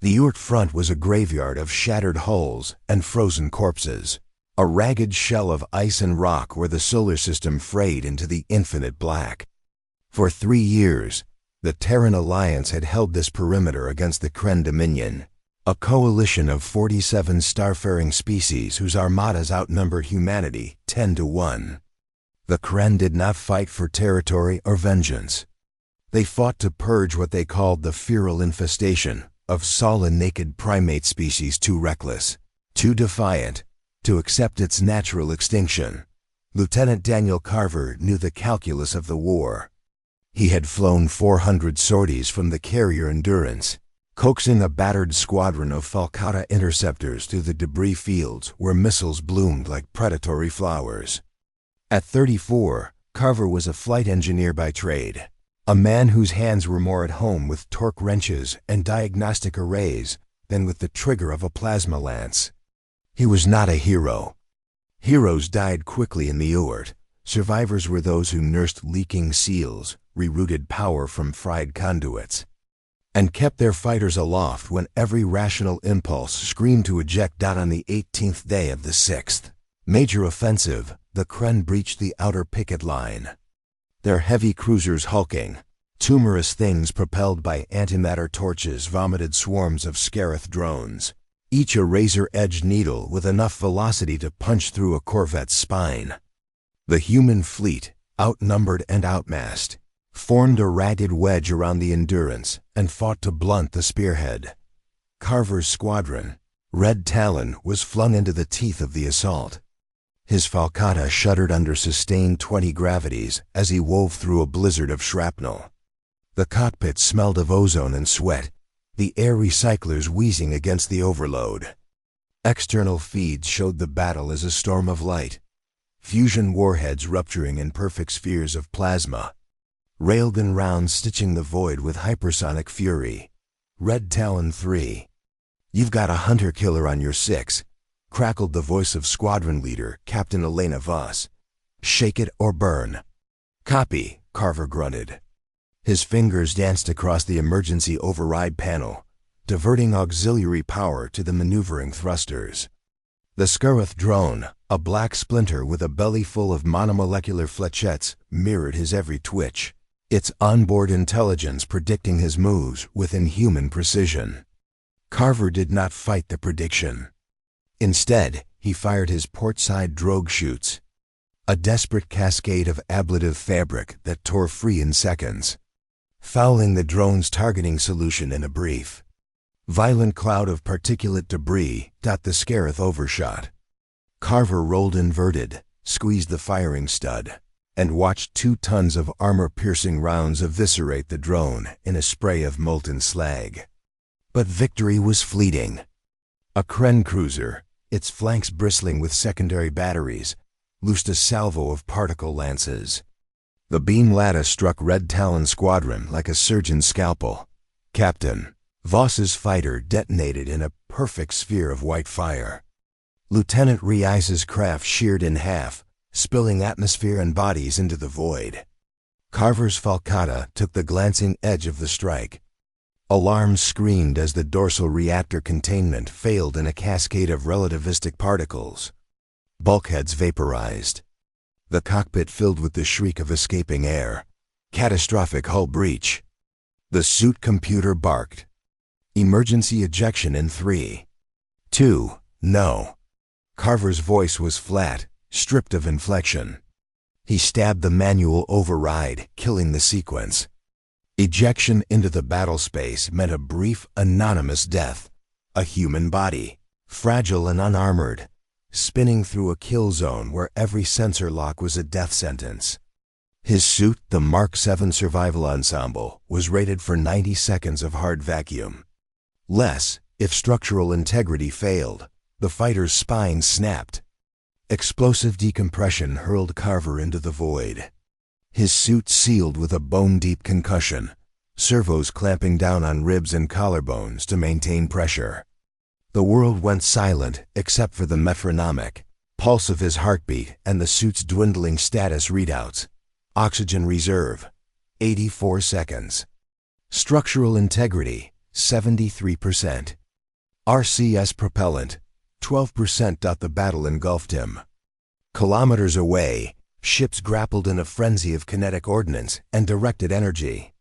The Oort Front was a graveyard of shattered hulls and frozen corpses, a ragged shell of ice and rock where the solar system frayed into the infinite black. For 3 years, the Terran Alliance had held this perimeter against the Kren Dominion, a coalition of 47 starfaring species whose armadas outnumbered humanity 10-1. The Kren did not fight for territory or vengeance. They fought to purge what they called the feral infestation of sullen naked primate species too reckless, too defiant, to accept its natural extinction. Lieutenant Daniel Carver knew the calculus of the war. He had flown 400 sorties from the carrier Endurance, coaxing a battered squadron of Falcata interceptors through the debris fields where missiles bloomed like predatory flowers. At 34, Carver was a flight engineer by trade, a man whose hands were more at home with torque wrenches and diagnostic arrays than with the trigger of a plasma lance. He was not a hero. Heroes died quickly in the Oort. Survivors were those who nursed leaking seals, rerouted power from fried conduits, and kept their fighters aloft when every rational impulse screamed to eject. On the 18th day of the 6th major offensive, the Kren breached the outer picket line. Their heavy cruisers hulking, tumorous things propelled by antimatter torches vomited swarms of Scarith drones, each a razor-edged needle with enough velocity to punch through a corvette's spine. The human fleet, outnumbered and outmassed, formed a ragged wedge around the Endurance and fought to blunt the spearhead. Carver's squadron, Red Talon, was flung into the teeth of the assault. His Falcata shuddered under sustained 20 gravities as he wove through a blizzard of shrapnel. The cockpit smelled of ozone and sweat, the air recyclers wheezing against the overload. External feeds showed the battle as a storm of light, fusion warheads rupturing in perfect spheres of plasma, railgun rounds stitching the void with hypersonic fury. Red Talon 3. "You've got a hunter-killer on your 6, crackled the voice of squadron leader, Captain Elena Voss. "Shake it or burn." "Copy," Carver grunted. His fingers danced across the emergency override panel, diverting auxiliary power to the maneuvering thrusters. The Scarith drone, a black splinter with a belly full of monomolecular flechettes, mirrored his every twitch, its onboard intelligence predicting his moves with inhuman precision. Carver did not fight the prediction. Instead, he fired his portside drogue chutes, a desperate cascade of ablative fabric that tore free in seconds, fouling the drone's targeting solution in a brief. Violent cloud of particulate debris. The Scarith overshot. Carver rolled inverted, squeezed the firing stud, and watched 2 tons of armor-piercing rounds eviscerate the drone in a spray of molten slag. But victory was fleeting. A Kren cruiser, its flanks bristling with secondary batteries, loosed a salvo of particle lances. The beam lattice struck Red Talon squadron like a surgeon's scalpel. Captain Voss's fighter detonated in a perfect sphere of white fire. Lieutenant Rice's craft sheared in half, spilling atmosphere and bodies into the void. Carver's Falcata took the glancing edge of the strike. Alarms screamed as the dorsal reactor containment failed in a cascade of relativistic particles. Bulkheads vaporized. The cockpit filled with the shriek of escaping air. Catastrophic hull breach. The suit computer barked. Emergency ejection in 3, 2, no. Carver's voice was flat, stripped of inflection. He stabbed the manual override, killing the sequence. Ejection into the battle space meant a brief, anonymous death. A human body, fragile and unarmored, spinning through a kill zone where every sensor lock was a death sentence. His suit, the Mark 7 Survival Ensemble, was rated for 90 seconds of hard vacuum. Less, if structural integrity failed. The fighter's spine snapped. Explosive decompression hurled Carver into the void. His suit sealed with a bone-deep concussion, servos clamping down on ribs and collarbones to maintain pressure. The world went silent except for the metronomic pulse of his heartbeat and the suit's dwindling status readouts. Oxygen reserve, 84 seconds. Structural integrity, 73%. RCS propellant, 12%. The battle engulfed him. Kilometers away, ships grappled in a frenzy of kinetic ordnance and directed energy.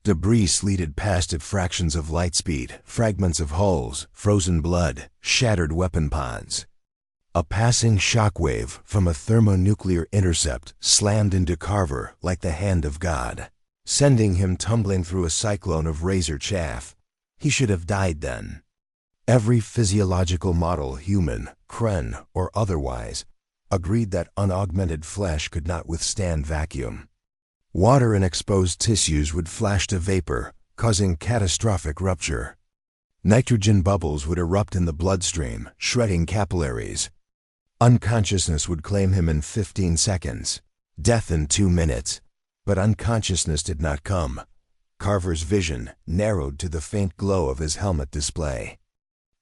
Debris sleeted past at fractions of light speed, fragments of hulls, frozen blood, shattered weapon pods. A passing shockwave from a thermonuclear intercept slammed into Carver like the hand of God, sending him tumbling through a cyclone of razor chaff. He should have died then. Every physiological model, human, Kren, or otherwise, agreed that unaugmented flesh could not withstand vacuum. Water in exposed tissues would flash to vapor, causing catastrophic rupture. Nitrogen bubbles would erupt in the bloodstream, shredding capillaries. Unconsciousness would claim him in 15 seconds, death in 2 minutes. But unconsciousness did not come. Carver's vision narrowed to the faint glow of his helmet display.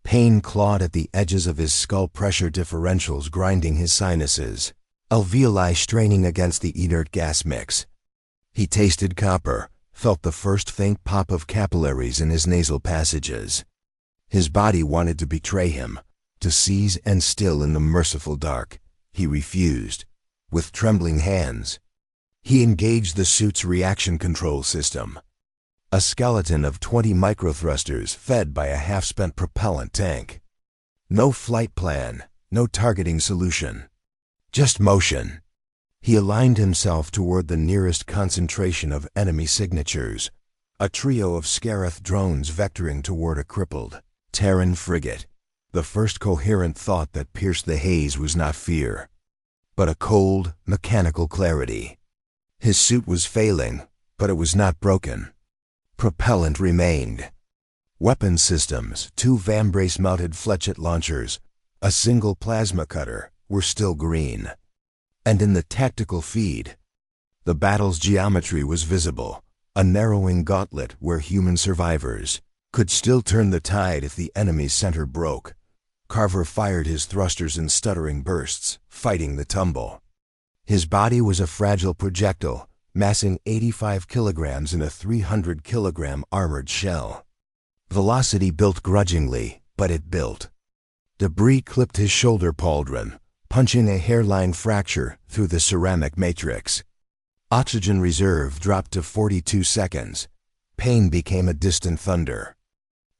Pain clawed at the edges of his skull, pressure differentials grinding his sinuses, alveoli straining against the inert gas mix. He tasted copper, felt the first faint pop of capillaries in his nasal passages. His body wanted to betray him, to seize and still in the merciful dark. He refused. With trembling hands, he engaged the suit's reaction control system. A skeleton of 20 microthrusters fed by a half-spent propellant tank. No flight plan, no targeting solution. Just motion. He aligned himself toward the nearest concentration of enemy signatures, a trio of Scarith drones vectoring toward a crippled Terran frigate. The first coherent thought that pierced the haze was not fear, but a cold, mechanical clarity. His suit was failing, but it was not broken. Propellant remained. Weapon systems, 2 vambrace-mounted fletchet launchers, a single plasma cutter, were still green. And in the tactical feed, the battle's geometry was visible, a narrowing gauntlet where human survivors could still turn the tide if the enemy's center broke. Carver fired his thrusters in stuttering bursts, fighting the tumble. His body was a fragile projectile, massing 85 kilograms in a 300-kilogram armored shell. Velocity built grudgingly, but it built. Debris clipped his shoulder pauldron, punching a hairline fracture through the ceramic matrix. Oxygen reserve dropped to 42 seconds. Pain became a distant thunder.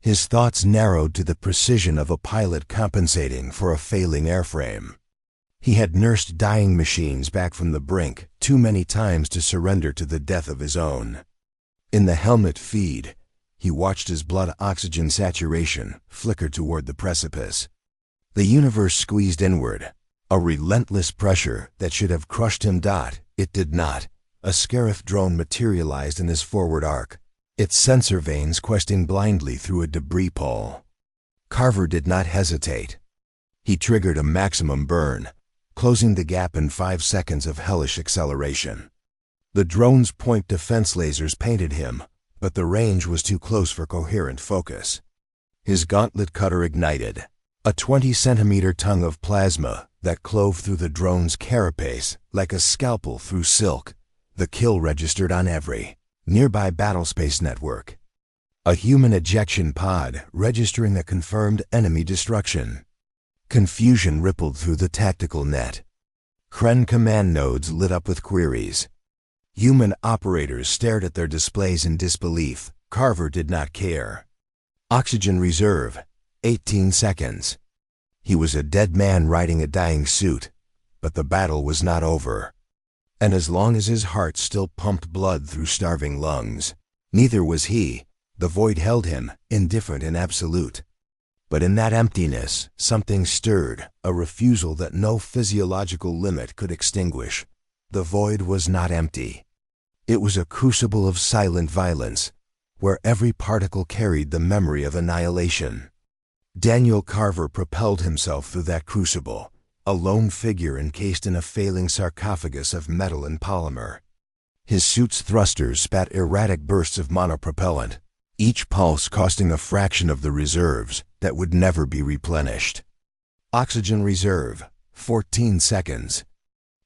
His thoughts narrowed to the precision of a pilot compensating for a failing airframe. He had nursed dying machines back from the brink too many times to surrender to the death of his own. In the helmet feed, he watched his blood oxygen saturation flicker toward the precipice. The universe squeezed inward, a relentless pressure that should have crushed him. It did not. A Scarith drone materialized in his forward arc, its sensor vanes questing blindly through a debris pole. Carver did not hesitate. He triggered a maximum burn, closing the gap in 5 seconds of hellish acceleration. The drone's point defense lasers painted him, but the range was too close for coherent focus. His gauntlet cutter ignited, a 20-centimeter tongue of plasma that clove through the drone's carapace like a scalpel through silk. The kill registered on every nearby battlespace network. A human ejection pod registering a confirmed enemy destruction. Confusion rippled through the tactical net. Kren command nodes lit up with queries. Human operators stared at their displays in disbelief. Carver did not care. Oxygen reserve, 18 seconds. He was a dead man riding a dying suit, but the battle was not over. And as long as his heart still pumped blood through starving lungs, neither was he. The void held him, indifferent and absolute. But in that emptiness, something stirred, a refusal that no physiological limit could extinguish. The void was not empty. It was a crucible of silent violence, where every particle carried the memory of annihilation. Daniel Carver propelled himself through that crucible, a lone figure encased in a failing sarcophagus of metal and polymer. His suit's thrusters spat erratic bursts of monopropellant, each pulse costing a fraction of the reserves that would never be replenished. Oxygen reserve, 14 seconds.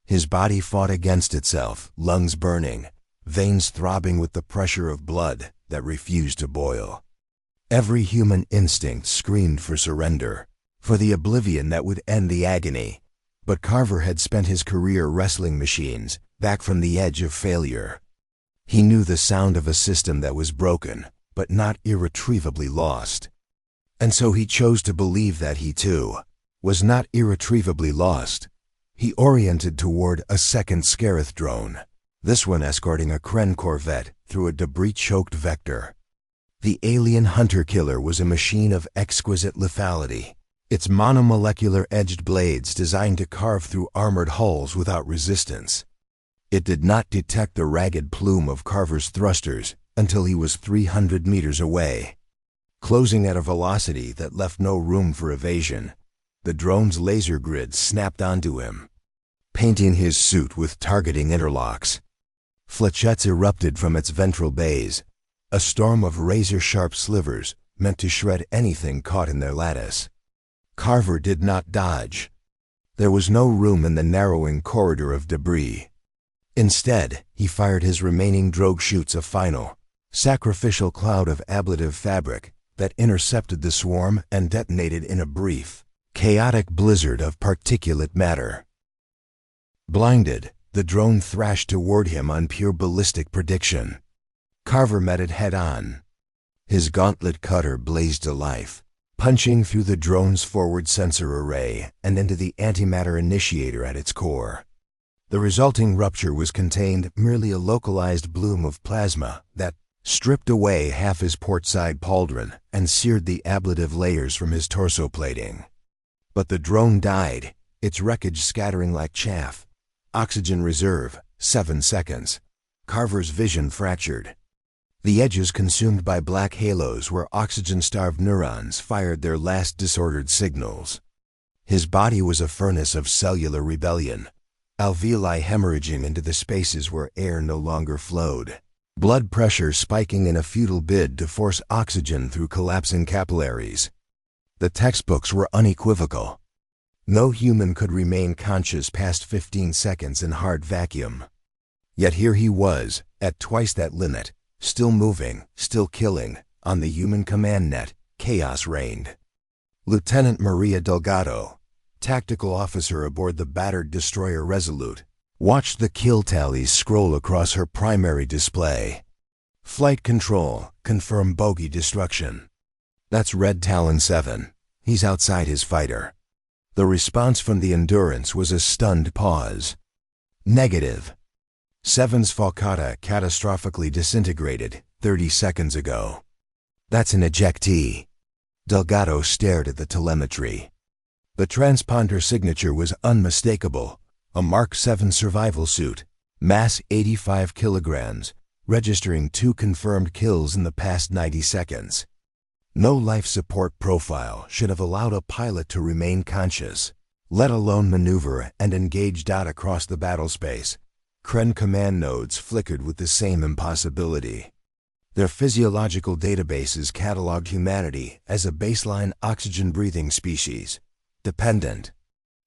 His body fought against itself, lungs burning, veins throbbing with the pressure of blood that refused to boil. Every human instinct screamed for surrender, for the oblivion that would end the agony. But Carver had spent his career wrestling machines, back from the edge of failure. He knew the sound of a system that was broken, but not irretrievably lost. And so he chose to believe that he, too, was not irretrievably lost. He oriented toward a second Scarith drone, this one escorting a Kren corvette through a debris-choked vector. The alien hunter-killer was a machine of exquisite lethality, its monomolecular edged blades designed to carve through armored hulls without resistance. It did not detect the ragged plume of Carver's thrusters until he was 300 meters away. Closing at a velocity that left no room for evasion, the drone's laser grid snapped onto him, painting his suit with targeting interlocks. Flechettes erupted from its ventral bays, a storm of razor-sharp slivers meant to shred anything caught in their lattice. Carver did not dodge. There was no room in the narrowing corridor of debris. Instead, he fired his remaining drogue chutes a final, sacrificial cloud of ablative fabric that intercepted the swarm and detonated in a brief, chaotic blizzard of particulate matter. Blinded, the drone thrashed toward him on pure ballistic prediction. Carver met it head-on. His gauntlet cutter blazed to life, punching through the drone's forward sensor array and into the antimatter initiator at its core. The resulting rupture was contained merely a localized bloom of plasma that stripped away half his portside pauldron and seared the ablative layers from his torso plating. But the drone died, its wreckage scattering like chaff. Oxygen reserve, 7 seconds. Carver's vision fractured. The edges consumed by black halos where oxygen-starved neurons fired their last disordered signals. His body was a furnace of cellular rebellion, alveoli hemorrhaging into the spaces where air no longer flowed, blood pressure spiking in a futile bid to force oxygen through collapsing capillaries. The textbooks were unequivocal. No human could remain conscious past 15 seconds in hard vacuum. Yet here he was, at twice that limit, still moving, still killing. On the human command net, chaos reigned. Lieutenant Maria Delgado, tactical officer aboard the battered destroyer Resolute, watched the kill tallies scroll across her primary display. Flight control, confirm bogey destruction. That's Red Talon 7. He's outside his fighter. The response from the Endurance was a stunned pause. Negative. 7's Falcata catastrophically disintegrated 30 seconds ago. That's an ejectee. Delgado stared at the telemetry. The transponder signature was unmistakable. A Mark 7 survival suit, mass 85 kilograms, registering 2 confirmed kills in the past 90 seconds. No life support profile should have allowed a pilot to remain conscious, let alone maneuver and engage data across the battlespace. Kren command nodes flickered with the same impossibility. Their physiological databases cataloged humanity as a baseline oxygen-breathing species, dependent,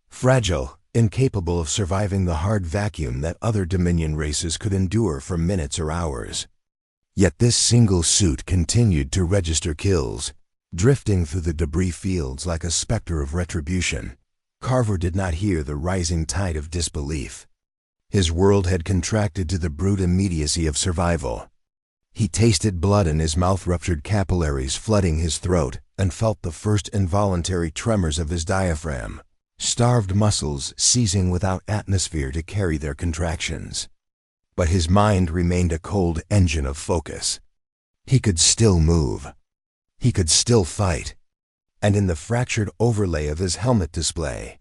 fragile, incapable of surviving the hard vacuum that other Dominion races could endure for minutes or hours. Yet this single suit continued to register kills, drifting through the debris fields like a specter of retribution. Carver did not hear the rising tide of disbelief. His world had contracted to the brute immediacy of survival. He tasted blood in his mouth-ruptured capillaries flooding his throat and felt the first involuntary tremors of his diaphragm, starved muscles seizing without atmosphere to carry their contractions. But his mind remained a cold engine of focus. He could still move. He could still fight. And in the fractured overlay of his helmet display,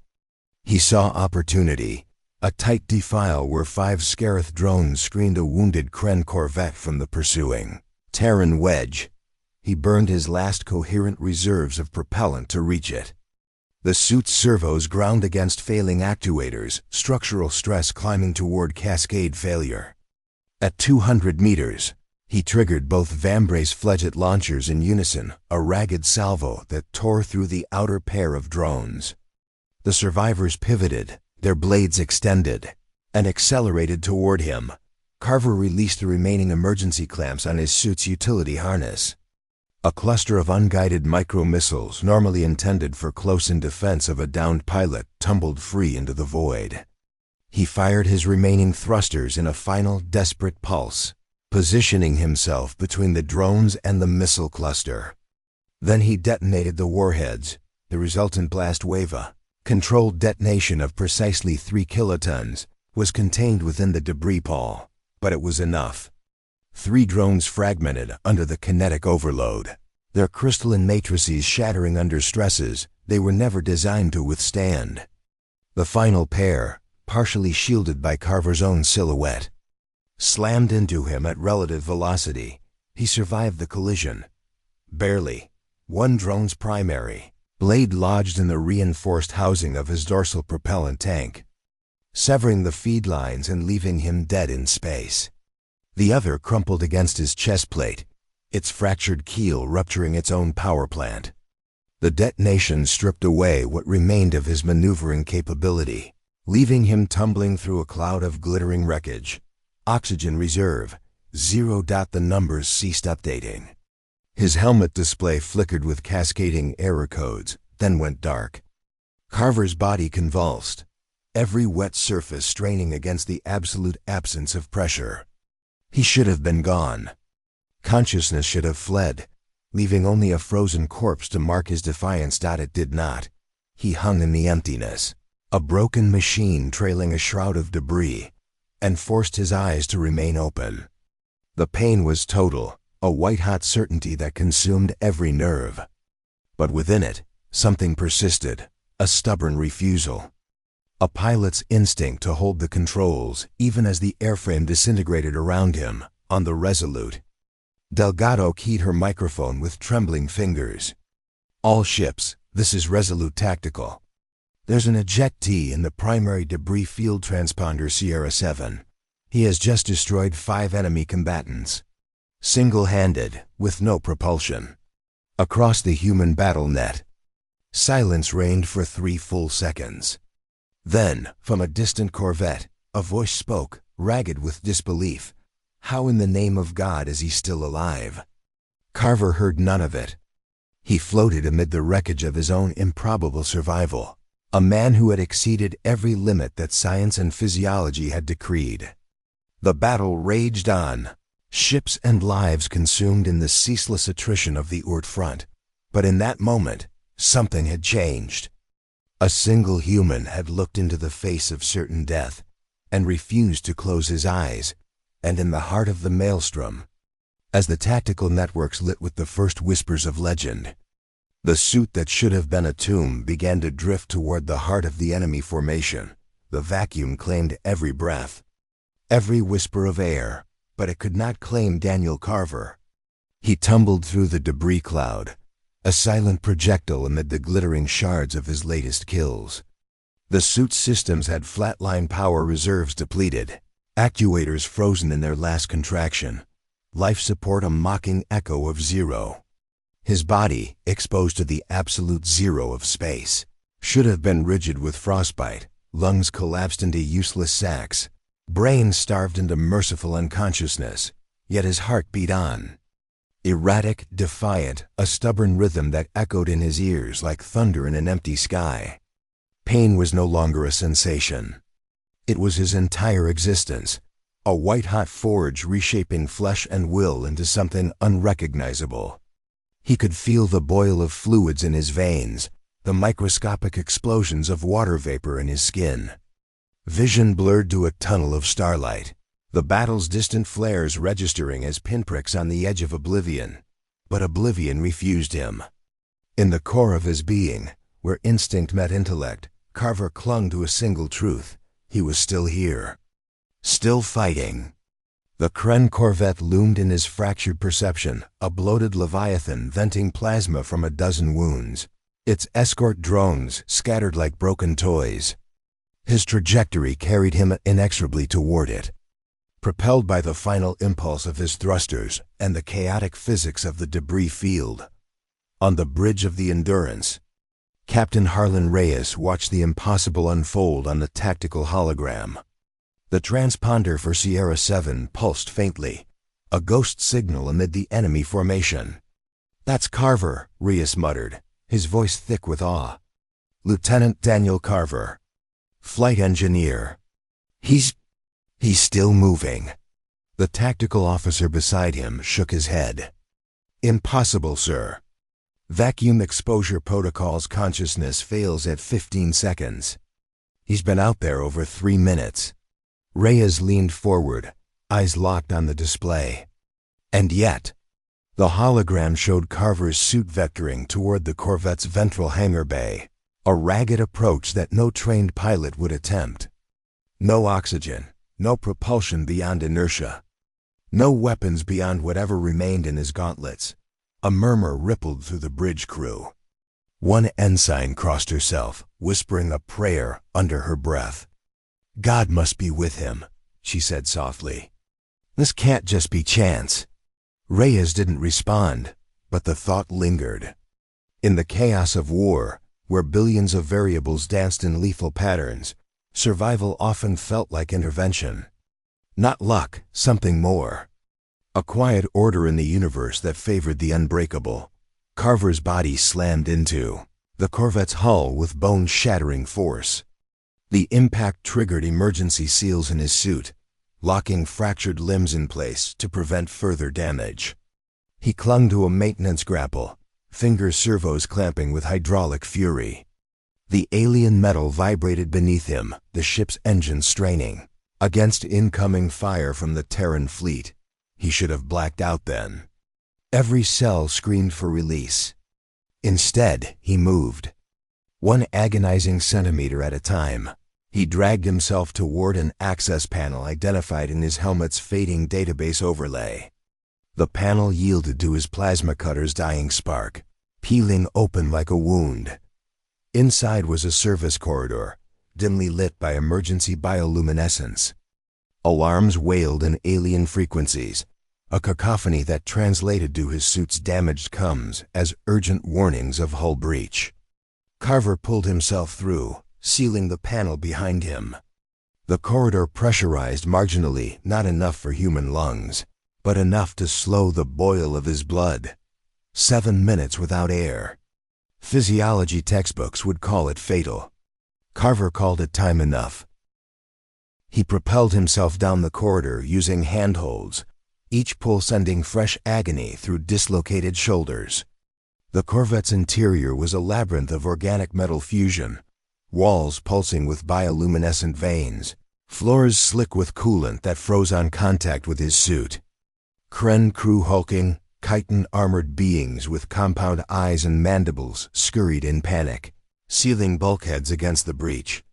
he saw opportunity. A tight defile where 5 Scarith drones screened a wounded Kren corvette from the pursuing Terran wedge. He burned his last coherent reserves of propellant to reach it. The suit's servos ground against failing actuators, structural stress climbing toward cascade failure. At 200 meters, he triggered both Vambrace fledget launchers in unison, a ragged salvo that tore through the outer pair of drones. The survivors pivoted, their blades extended, and accelerated toward him. Carver released the remaining emergency clamps on his suit's utility harness. A cluster of unguided micro-missiles, normally intended for close-in defense of a downed pilot, tumbled free into the void. He fired his remaining thrusters in a final, desperate pulse, positioning himself between the drones and the missile cluster. Then he detonated the warheads. The resultant blast wave, a controlled detonation of precisely 3 kilotons, was contained within the debris pall, but it was enough. 3 drones fragmented under the kinetic overload, their crystalline matrices shattering under stresses they were never designed to withstand. The final pair, partially shielded by Carver's own silhouette, slammed into him at relative velocity. He survived the collision. Barely. One drone's primary blade lodged in the reinforced housing of his dorsal propellant tank, severing the feed lines and leaving him dead in space. The other crumpled against his chest plate, its fractured keel rupturing its own power plant. The detonation stripped away what remained of his maneuvering capability, leaving him tumbling through a cloud of glittering wreckage. Oxygen reserve, 0. The numbers ceased updating. His helmet display flickered with cascading error codes, then went dark. Carver's body convulsed, every wet surface straining against the absolute absence of pressure. He should have been gone. Consciousness should have fled, leaving only a frozen corpse to mark his defiance. It did not. He hung in the emptiness, a broken machine trailing a shroud of debris, and forced his eyes to remain open. The pain was total, a white-hot certainty that consumed every nerve. But within it, something persisted, a stubborn refusal. A pilot's instinct to hold the controls, even as the airframe disintegrated around him, on the Resolute. Delgado keyed her microphone with trembling fingers. "All ships, this is Resolute Tactical. There's an ejected in the primary debris field transponder Sierra 7. He has just destroyed 5 enemy combatants. Single-handed, with no propulsion." Across the human battle net, silence reigned for 3 full seconds. Then, from a distant corvette, a voice spoke, ragged with disbelief. How in the name of God is he still alive? Carver heard none of it. He floated amid the wreckage of his own improbable survival, a man who had exceeded every limit that science and physiology had decreed. The battle raged on, ships and lives consumed in the ceaseless attrition of the Oort Front. But in that moment, something had changed. A single human had looked into the face of certain death and refused to close his eyes, and in the heart of the maelstrom, as the tactical networks lit with the first whispers of legend, the suit that should have been a tomb began to drift toward the heart of the enemy formation. The vacuum claimed every breath, every whisper of air, but it could not claim Daniel Carver. He tumbled through the debris cloud, a silent projectile amid the glittering shards of his latest kills. The suit's systems had flatline power reserves depleted, actuators frozen in their last contraction, life support a mocking echo of 0. His body, exposed to the absolute 0 of space, should have been rigid with frostbite, lungs collapsed into useless sacs, brain starved into merciful unconsciousness, yet his heart beat on. Erratic, defiant, a stubborn rhythm that echoed in his ears like thunder in an empty sky. Pain was no longer a sensation. It was his entire existence, a white-hot forge reshaping flesh and will into something unrecognizable. He could feel the boil of fluids in his veins, the microscopic explosions of water vapor in his skin. Vision blurred to a tunnel of starlight, the battle's distant flares registering as pinpricks on the edge of oblivion. But oblivion refused him. In the core of his being, where instinct met intellect, Carver clung to a single truth. He was still here. Still fighting. The Kren corvette loomed in his fractured perception, a bloated leviathan venting plasma from a dozen wounds, its escort drones scattered like broken toys. His trajectory carried him inexorably toward it, propelled by the final impulse of his thrusters and the chaotic physics of the debris field. On the bridge of the Endurance, Captain Harlan Reyes watched the impossible unfold on the tactical hologram. The transponder for Sierra 7 pulsed faintly, a ghost signal amid the enemy formation. "That's Carver," Reyes muttered, his voice thick with awe. "Lieutenant Daniel Carver. Flight engineer. He's still moving." The tactical officer beside him shook his head. "Impossible, sir. Vacuum exposure protocols consciousness fails at 15 seconds. He's been out there over 3 minutes." Reyes leaned forward, eyes locked on the display. And yet, the hologram showed Carver's suit vectoring toward the corvette's ventral hangar bay, a ragged approach that no trained pilot would attempt. No oxygen, no propulsion beyond inertia, no weapons beyond whatever remained in his gauntlets. A murmur rippled through the bridge crew. One ensign crossed herself, whispering a prayer under her breath. "God must be with him," she said softly. "This can't just be chance." Reyes didn't respond, but the thought lingered. In the chaos of war, where billions of variables danced in lethal patterns, survival often felt like intervention. Not luck, something more. A quiet order in the universe that favored the unbreakable. Carver's body slammed into the corvette's hull with bone-shattering force. The impact triggered emergency seals in his suit, locking fractured limbs in place to prevent further damage. He clung to a maintenance grapple, finger servos clamping with hydraulic fury. The alien metal vibrated beneath him, the ship's engine straining against incoming fire from the Terran fleet. He should have blacked out then. Every cell screamed for release. Instead, he moved. One agonizing centimeter at a time, he dragged himself toward an access panel identified in his helmet's fading database overlay. The panel yielded to his plasma cutter's dying spark, peeling open like a wound. Inside was a service corridor, dimly lit by emergency bioluminescence. Alarms wailed in alien frequencies, a cacophony that translated to his suit's damaged comms as urgent warnings of hull breach. Carver pulled himself through, sealing the panel behind him. The corridor pressurized marginally, not enough for human lungs, but enough to slow the boil of his blood. 7 minutes without air. Physiology textbooks would call it fatal. Carver called it time enough. He propelled himself down the corridor using handholds, each pull sending fresh agony through dislocated shoulders. The corvette's interior was a labyrinth of organic metal fusion, walls pulsing with bioluminescent veins, floors slick with coolant that froze on contact with his suit. Kren crew hulking, chitin-armored beings with compound eyes and mandibles scurried in panic, sealing bulkheads against the breach.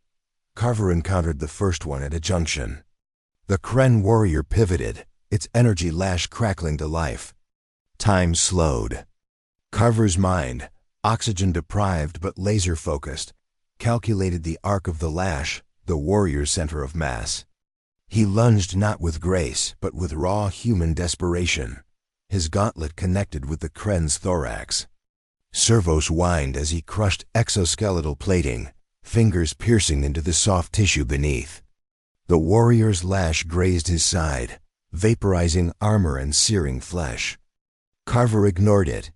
Carver encountered the first one at a junction. The Kren warrior pivoted, its energy lash crackling to life. Time slowed. Carver's mind, oxygen-deprived but laser-focused, calculated the arc of the lash, the warrior's center of mass. He lunged not with grace, but with raw human desperation, his gauntlet connected with the Kren's thorax. Servos whined as he crushed exoskeletal plating, fingers piercing into the soft tissue beneath. The warrior's lash grazed his side, vaporizing armor and searing flesh. Carver ignored it.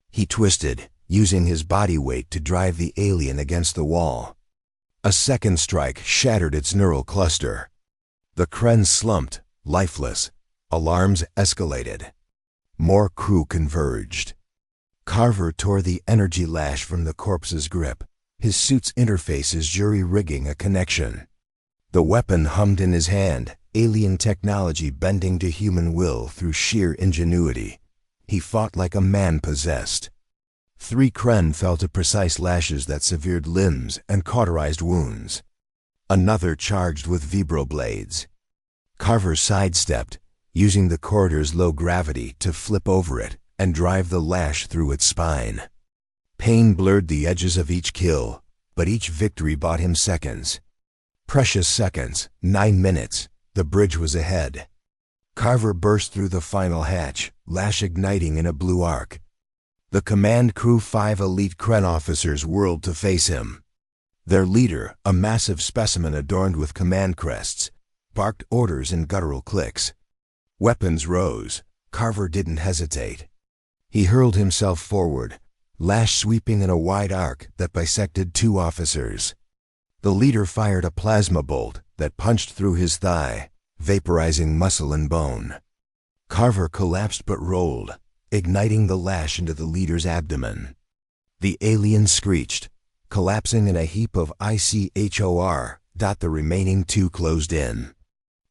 He twisted, using his body weight to drive the alien against the wall. A second strike shattered its neural cluster. The Kren slumped, lifeless. Alarms escalated. More crew converged. Carver tore the energy lash from the corpse's grip, his suit's interfaces jury-rigging a connection. The weapon hummed in his hand, alien technology bending to human will through sheer ingenuity. He fought like a man possessed. 3 Kren fell to precise lashes that severed limbs and cauterized wounds. Another charged with vibroblades. Carver sidestepped, using the corridor's low gravity to flip over it and drive the lash through its spine. Pain blurred the edges of each kill, but each victory bought him seconds. Precious seconds, 9 minutes, the bridge was ahead. Carver burst through the final hatch, lash igniting in a blue arc. The command crew 5 elite Kren officers whirled to face him. Their leader, a massive specimen adorned with command crests, barked orders in guttural clicks. Weapons rose. Carver didn't hesitate. He hurled himself forward, lash sweeping in a wide arc that bisected two officers. The leader fired a plasma bolt that punched through his thigh, vaporizing muscle and bone. Carver collapsed but rolled, igniting the lash into the leader's abdomen. The alien screeched, collapsing in a heap of ICHOR. The remaining two closed in.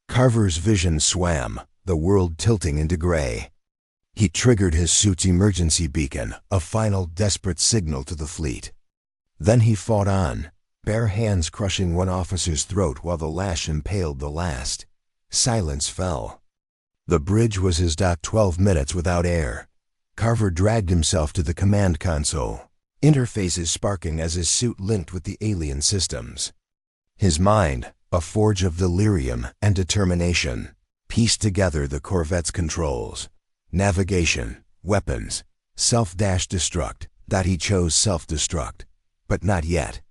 Carver's vision swam, the world tilting into gray. He triggered his suit's emergency beacon, a final desperate signal to the fleet. Then he fought on, bare hands crushing one officer's throat while the lash impaled the last. Silence fell. The bridge was his. 12 minutes without air. Carver dragged himself to the command console, interfaces sparking as his suit linked with the alien systems. His mind, a forge of delirium and determination, pieced together the Corvette's controls, navigation, weapons, self-destruct. He chose self-destruct, but not yet.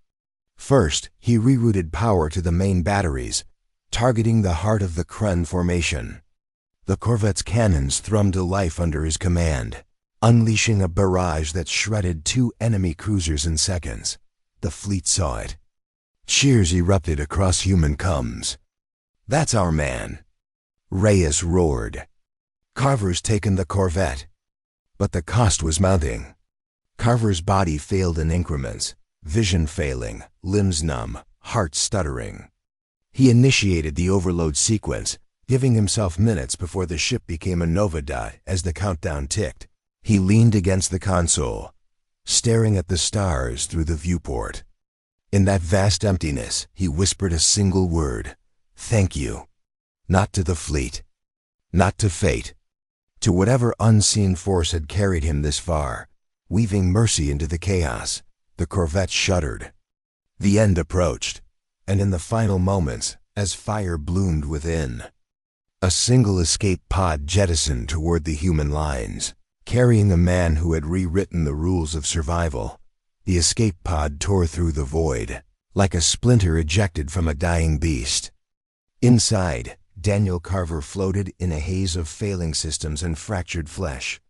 First, he rerouted power to the main batteries, targeting the heart of the Kren formation. The Corvette's cannons thrummed to life under his command, unleashing a barrage that shredded two enemy cruisers in seconds. The fleet saw it. Cheers erupted across human coms. "That's our man," Reyes roared. "Carver's taken the Corvette." But the cost was mounting. Carver's body failed in increments, vision failing, limbs numb, heart stuttering. He initiated the overload sequence, giving himself minutes before the ship became a nova dot as the countdown ticked. He leaned against the console, staring at the stars through the viewport. In that vast emptiness, he whispered a single word: "Thank you." Not to the fleet, not to fate, to whatever unseen force had carried him this far, weaving mercy into the chaos. The Corvette shuddered. The end approached, and in the final moments, as fire bloomed within, a single escape pod jettisoned toward the human lines, carrying a man who had rewritten the rules of survival. The escape pod tore through the void, like a splinter ejected from a dying beast. Inside, Daniel Carver floated in a haze of failing systems and fractured flesh.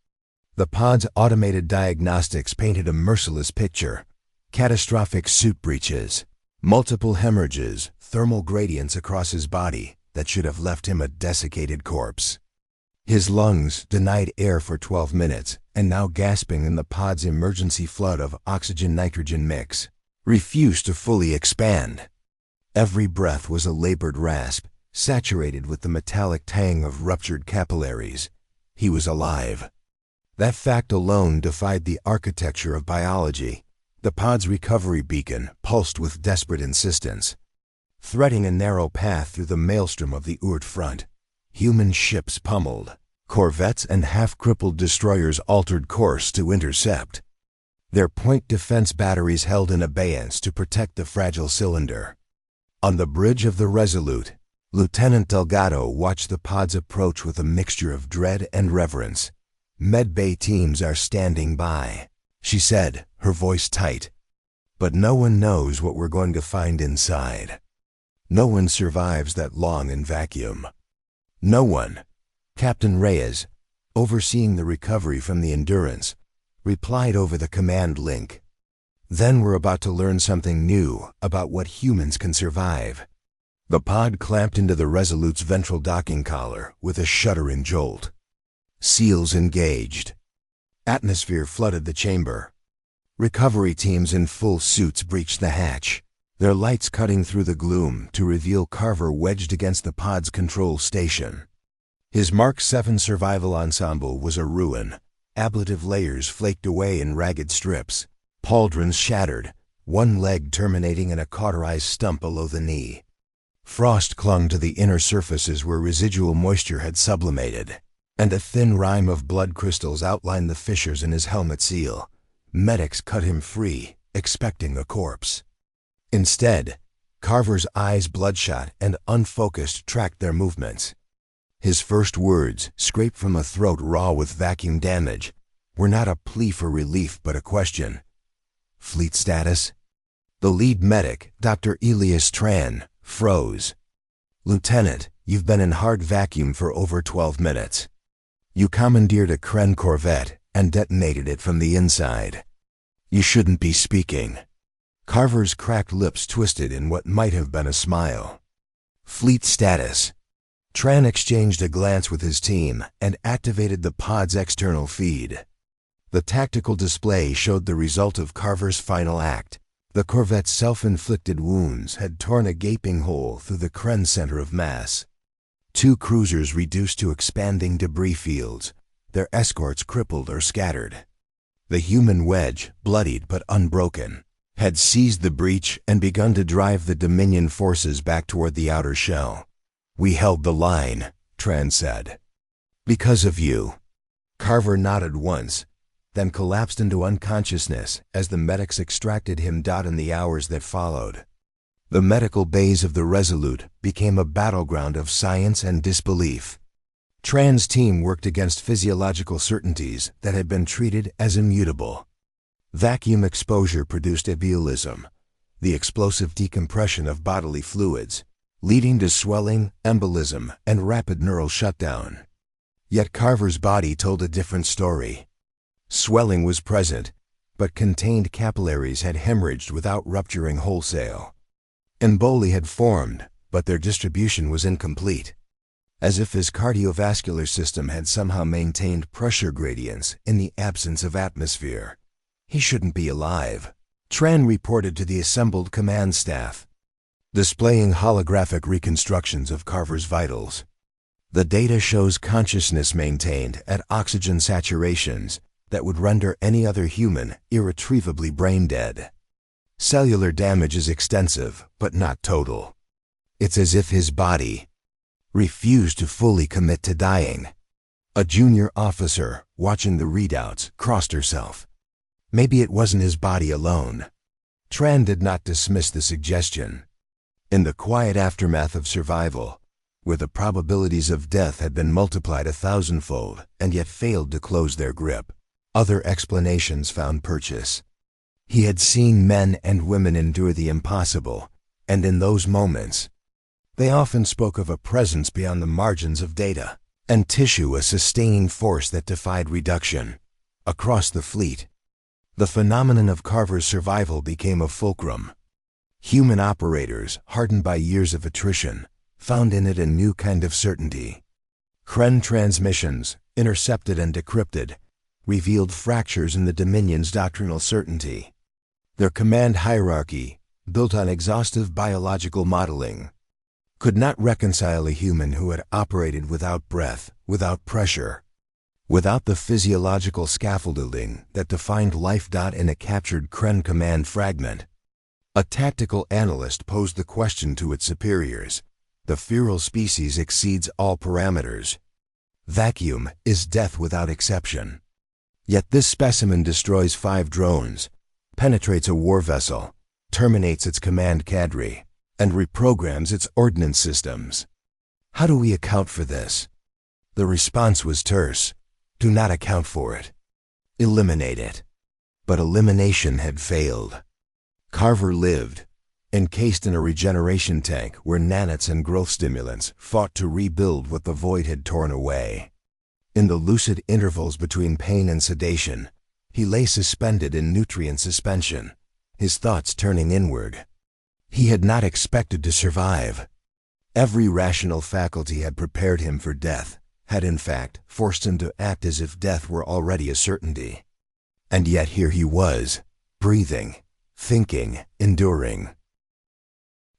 The pod's automated diagnostics painted a merciless picture: catastrophic suit breaches, multiple hemorrhages, thermal gradients across his body that should have left him a desiccated corpse. His lungs, denied air for 12 minutes, and now gasping in the pod's emergency flood of oxygen-nitrogen mix, refused to fully expand. Every breath was a labored rasp, saturated with the metallic tang of ruptured capillaries. He was alive. That fact alone defied the architecture of biology. The pod's recovery beacon pulsed with desperate insistence, threading a narrow path through the maelstrom of the Oort Front. Human ships pummeled. Corvettes and half-crippled destroyers altered course to intercept. Their point defense batteries held in abeyance to protect the fragile cylinder. On the bridge of the Resolute, Lieutenant Delgado watched the pod's approach with a mixture of dread and reverence. "Medbay teams are standing by," she said, her voice tight. "But no one knows what we're going to find inside. No one survives that long in vacuum. No one." Captain Reyes, overseeing the recovery from the Endurance, replied over the command link. "Then we're about to learn something new about what humans can survive." The pod clamped into the Resolute's ventral docking collar with a shuddering jolt. Seals engaged. Atmosphere flooded the chamber. Recovery teams in full suits breached the hatch, their lights cutting through the gloom to reveal Carver wedged against the pod's control station. His Mark VII survival ensemble was a ruin. Ablative layers flaked away in ragged strips, pauldrons shattered, one leg terminating in a cauterized stump below the knee. Frost clung to the inner surfaces where residual moisture had sublimated, and a thin rime of blood crystals outlined the fissures in his helmet seal. Medics cut him free, expecting a corpse. Instead, Carver's eyes, bloodshot and unfocused, tracked their movements. His first words, scraped from a throat raw with vacuum damage, were not a plea for relief but a question. "Fleet status?" The lead medic, Dr. Elias Tran, froze. "Lieutenant, you've been in hard vacuum for over 12 minutes. You commandeered a Kren corvette, and detonated it from the inside. "You shouldn't be speaking." Carver's cracked lips twisted in what might have been a smile. "Fleet status." Tran exchanged a glance with his team and activated the pod's external feed. The tactical display showed the result of Carver's final act. The corvette's self-inflicted wounds had torn a gaping hole through the Kren's center of mass. 2 cruisers reduced to expanding debris fields, their escorts crippled or scattered. The human wedge, bloodied but unbroken, had seized the breach and begun to drive the Dominion forces back toward the outer shell. "We held the line," Tran said. "Because of you." Carver nodded once, then collapsed into unconsciousness as the medics extracted him. In the hours that followed, the medical bays of the Resolute became a battleground of science and disbelief. Tran's team worked against physiological certainties that had been treated as immutable. Vacuum exposure produced ebulism, the explosive decompression of bodily fluids, leading to swelling, embolism, and rapid neural shutdown. Yet Carver's body told a different story. Swelling was present, but contained capillaries had hemorrhaged without rupturing wholesale. Emboli had formed, but their distribution was incomplete, as if his cardiovascular system had somehow maintained pressure gradients in the absence of atmosphere. "He shouldn't be alive," Tran reported to the assembled command staff, displaying holographic reconstructions of Carver's vitals. "The data shows consciousness maintained at oxygen saturations that would render any other human irretrievably brain-dead. Cellular damage is extensive, but not total. It's as if his body refused to fully commit to dying." A junior officer, watching the readouts, crossed herself. Maybe it wasn't his body alone. Tran did not dismiss the suggestion. In the quiet aftermath of survival, where the probabilities of death had been multiplied 1,000-fold and yet failed to close their grip, other explanations found purchase. He had seen men and women endure the impossible, and in those moments, they often spoke of a presence beyond the margins of data, and tissue a sustaining force that defied reduction. Across the fleet, the phenomenon of Carver's survival became a fulcrum. Human operators, hardened by years of attrition, found in it a new kind of certainty. Kren transmissions, intercepted and decrypted, revealed fractures in the Dominion's doctrinal certainty. Their command hierarchy, built on exhaustive biological modeling, could not reconcile a human who had operated without breath, without pressure, without the physiological scaffolding that defined life. In a captured Kren command fragment, a tactical analyst posed the question to its superiors. "The feral species exceeds all parameters. Vacuum is death without exception. Yet this specimen destroys 5 drones, penetrates a war vessel, terminates its command cadre, and reprograms its ordnance systems. How do we account for this?" The response was terse. "Do not account for it. Eliminate it." But elimination had failed. Carver lived, encased in a regeneration tank where nanites and growth stimulants fought to rebuild what the void had torn away. In the lucid intervals between pain and sedation, he lay suspended in nutrient suspension, his thoughts turning inward. He had not expected to survive. Every rational faculty had prepared him for death, had in fact forced him to act as if death were already a certainty. And yet here he was, breathing, thinking, enduring.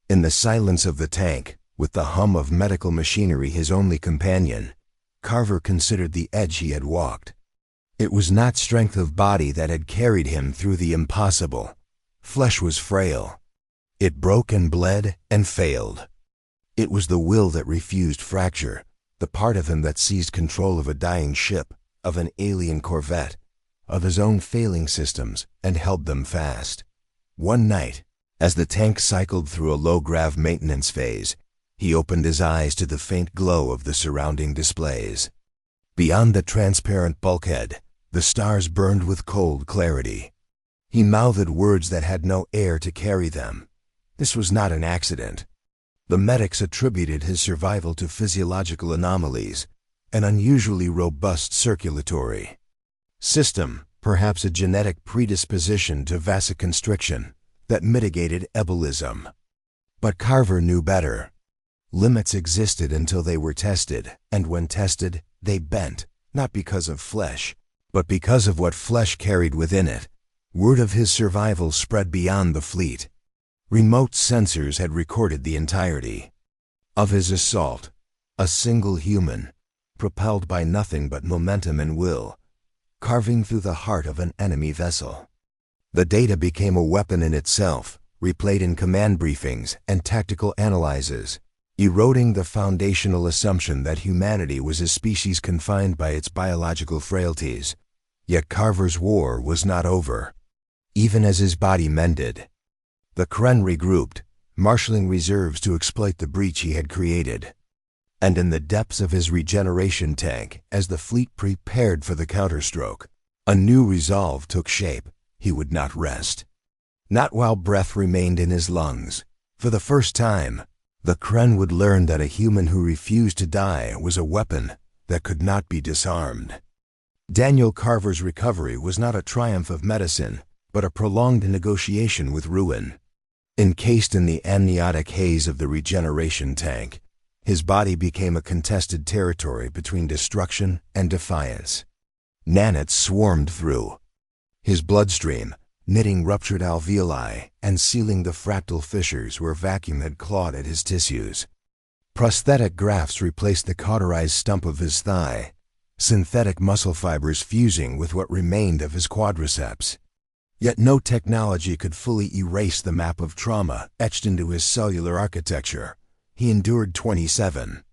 In the silence of the tank, with the hum of medical machinery his only companion, Carver considered the edge he had walked. It was not strength of body that had carried him through the impossible. Flesh was frail. It broke and bled and failed. It was the will that refused fracture, the part of him that seized control of a dying ship, of an alien corvette, of his own failing systems, and held them fast. One night, as the tank cycled through a low-grav maintenance phase, he opened his eyes to the faint glow of the surrounding displays. Beyond the transparent bulkhead, the stars burned with cold clarity. He mouthed words that had no air to carry them. This was not an accident. The medics attributed his survival to physiological anomalies, an unusually robust circulatory system, perhaps a genetic predisposition to vasoconstriction that mitigated embolism. But Carver knew better. Limits existed until they were tested, and when tested, they bent, not because of flesh, but because of what flesh carried within it. Word of his survival spread beyond the fleet. Remote sensors had recorded the entirety of his assault. A single human, propelled by nothing but momentum and will, carving through the heart of an enemy vessel. The data became a weapon in itself, replayed in command briefings and tactical analyses, eroding the foundational assumption that humanity was a species confined by its biological frailties. Yet Carver's war was not over. Even as his body mended, the Kren regrouped, marshaling reserves to exploit the breach he had created. And in the depths of his regeneration tank, as the fleet prepared for the counterstroke, a new resolve took shape. He would not rest. Not while breath remained in his lungs. For the first time, the Kren would learn that a human who refused to die was a weapon that could not be disarmed. Daniel Carver's recovery was not a triumph of medicine, but a prolonged negotiation with ruin. Encased in the amniotic haze of the regeneration tank, his body became a contested territory between destruction and defiance. Nanites swarmed through his bloodstream, knitting ruptured alveoli and sealing the fractal fissures where vacuum had clawed at his tissues. Prosthetic grafts replaced the cauterized stump of his thigh, synthetic muscle fibers fusing with what remained of his quadriceps. Yet no technology could fully erase the map of trauma etched into his cellular architecture. He endured 27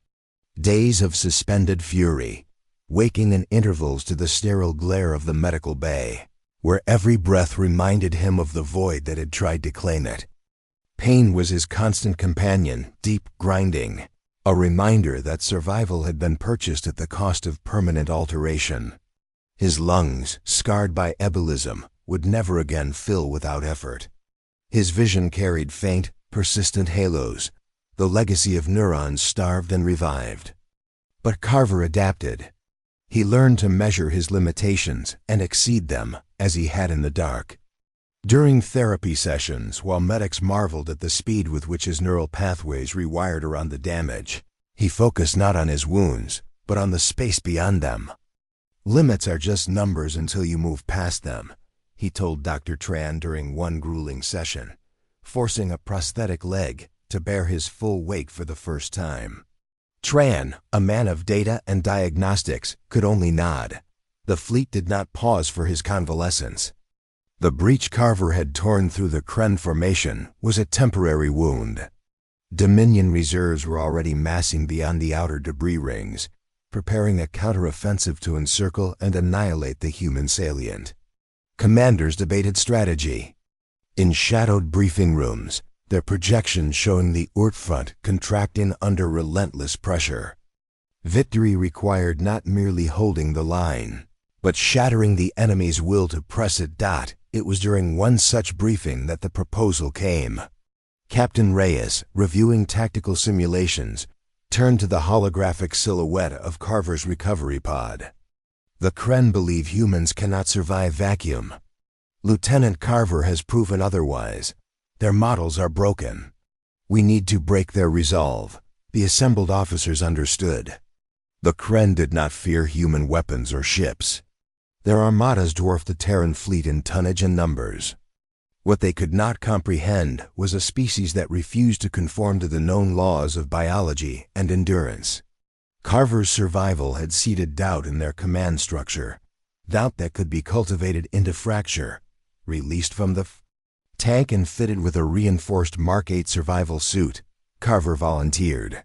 days of suspended fury, waking in intervals to the sterile glare of the medical bay, where every breath reminded him of the void that had tried to claim it. Pain was his constant companion, deep grinding, a reminder that survival had been purchased at the cost of permanent alteration. His lungs, scarred by embolism, would never again fill without effort. His vision carried faint, persistent halos, the legacy of neurons starved and revived. But Carver adapted. He learned to measure his limitations and exceed them as he had in the dark. During therapy sessions, while medics marveled at the speed with which his neural pathways rewired around the damage, he focused not on his wounds, but on the space beyond them. Limits are just numbers until you move past them, he told Dr. Tran during one grueling session, forcing a prosthetic leg to bear his full weight for the first time. Tran, a man of data and diagnostics, could only nod. The fleet did not pause for his convalescence. The breach Carver had torn through the Kren formation was a temporary wound. Dominion reserves were already massing beyond the outer debris rings, preparing a counteroffensive to encircle and annihilate the human salient. Commanders debated strategy. In shadowed briefing rooms, their projections showing the Oort Front contracting under relentless pressure. Victory required not merely holding the line, but shattering the enemy's will to press it. It was during one such briefing that the proposal came. Captain Reyes, reviewing tactical simulations, turned to the holographic silhouette of Carver's recovery pod. The Kren believe humans cannot survive vacuum. Lieutenant Carver has proven otherwise. Their models are broken. We need to break their resolve. The assembled officers understood. The Kren did not fear human weapons or ships. Their armadas dwarfed the Terran fleet in tonnage and numbers. What they could not comprehend was a species that refused to conform to the known laws of biology and endurance. Carver's survival had seeded doubt in their command structure, doubt that could be cultivated into fracture. Released from the tank and fitted with a reinforced Mark 8 survival suit, Carver volunteered.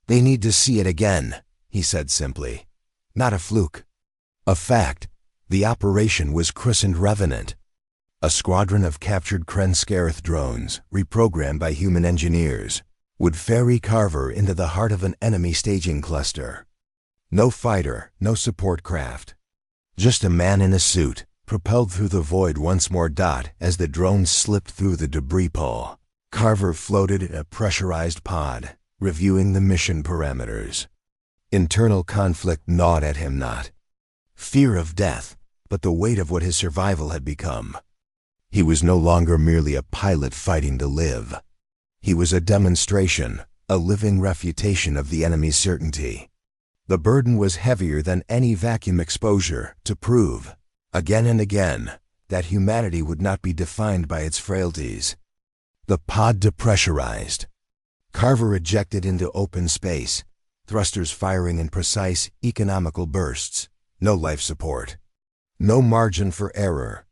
"They need to see it again," he said simply. Not a fluke. A fact. The operation was christened Revenant. A squadron of captured Kren Scarith drones, reprogrammed by human engineers, would ferry Carver into the heart of an enemy staging cluster. No fighter, no support craft. Just a man in a suit, propelled through the void once more. As the drones slipped through the debris pole, Carver floated in a pressurized pod, reviewing the mission parameters. Internal conflict gnawed at him not. Fear of death, but the weight of what his survival had become. He was no longer merely a pilot fighting to live. He was a demonstration, a living refutation of the enemy's certainty. The burden was heavier than any vacuum exposure to prove, again and again, that humanity would not be defined by its frailties. The pod depressurized. Carver ejected into open space, thrusters firing in precise, economical bursts. No life support. No margin for error.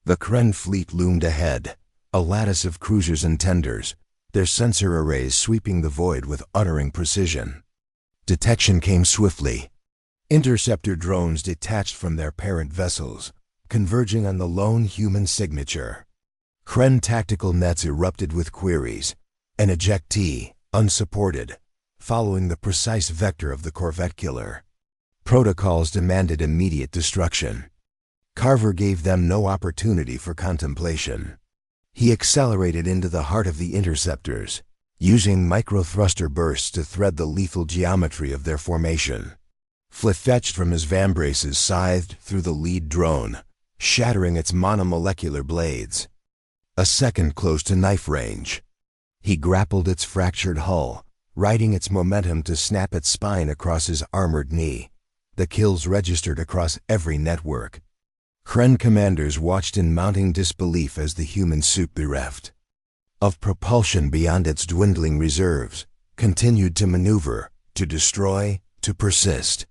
The Kren fleet loomed ahead, a lattice of cruisers and tenders, their sensor arrays sweeping the void with unerring precision. Detection came swiftly. Interceptor drones detached from their parent vessels, converging on the lone human signature. Kren tactical nets erupted with queries, an ejectee, unsupported, following the precise vector of the corvette killer. Protocols demanded immediate destruction. Carver gave them no opportunity for contemplation. He accelerated into the heart of the interceptors, using micro-thruster bursts to thread the lethal geometry of their formation. Fletched from his vambraces scythed through the lead drone, shattering its monomolecular blades. A second close to knife range. He grappled its fractured hull, riding its momentum to snap its spine across his armored knee. The kills registered across every network. Kren commanders watched in mounting disbelief as the human suit bereft of propulsion beyond its dwindling reserves, continued to maneuver, to destroy, to persist.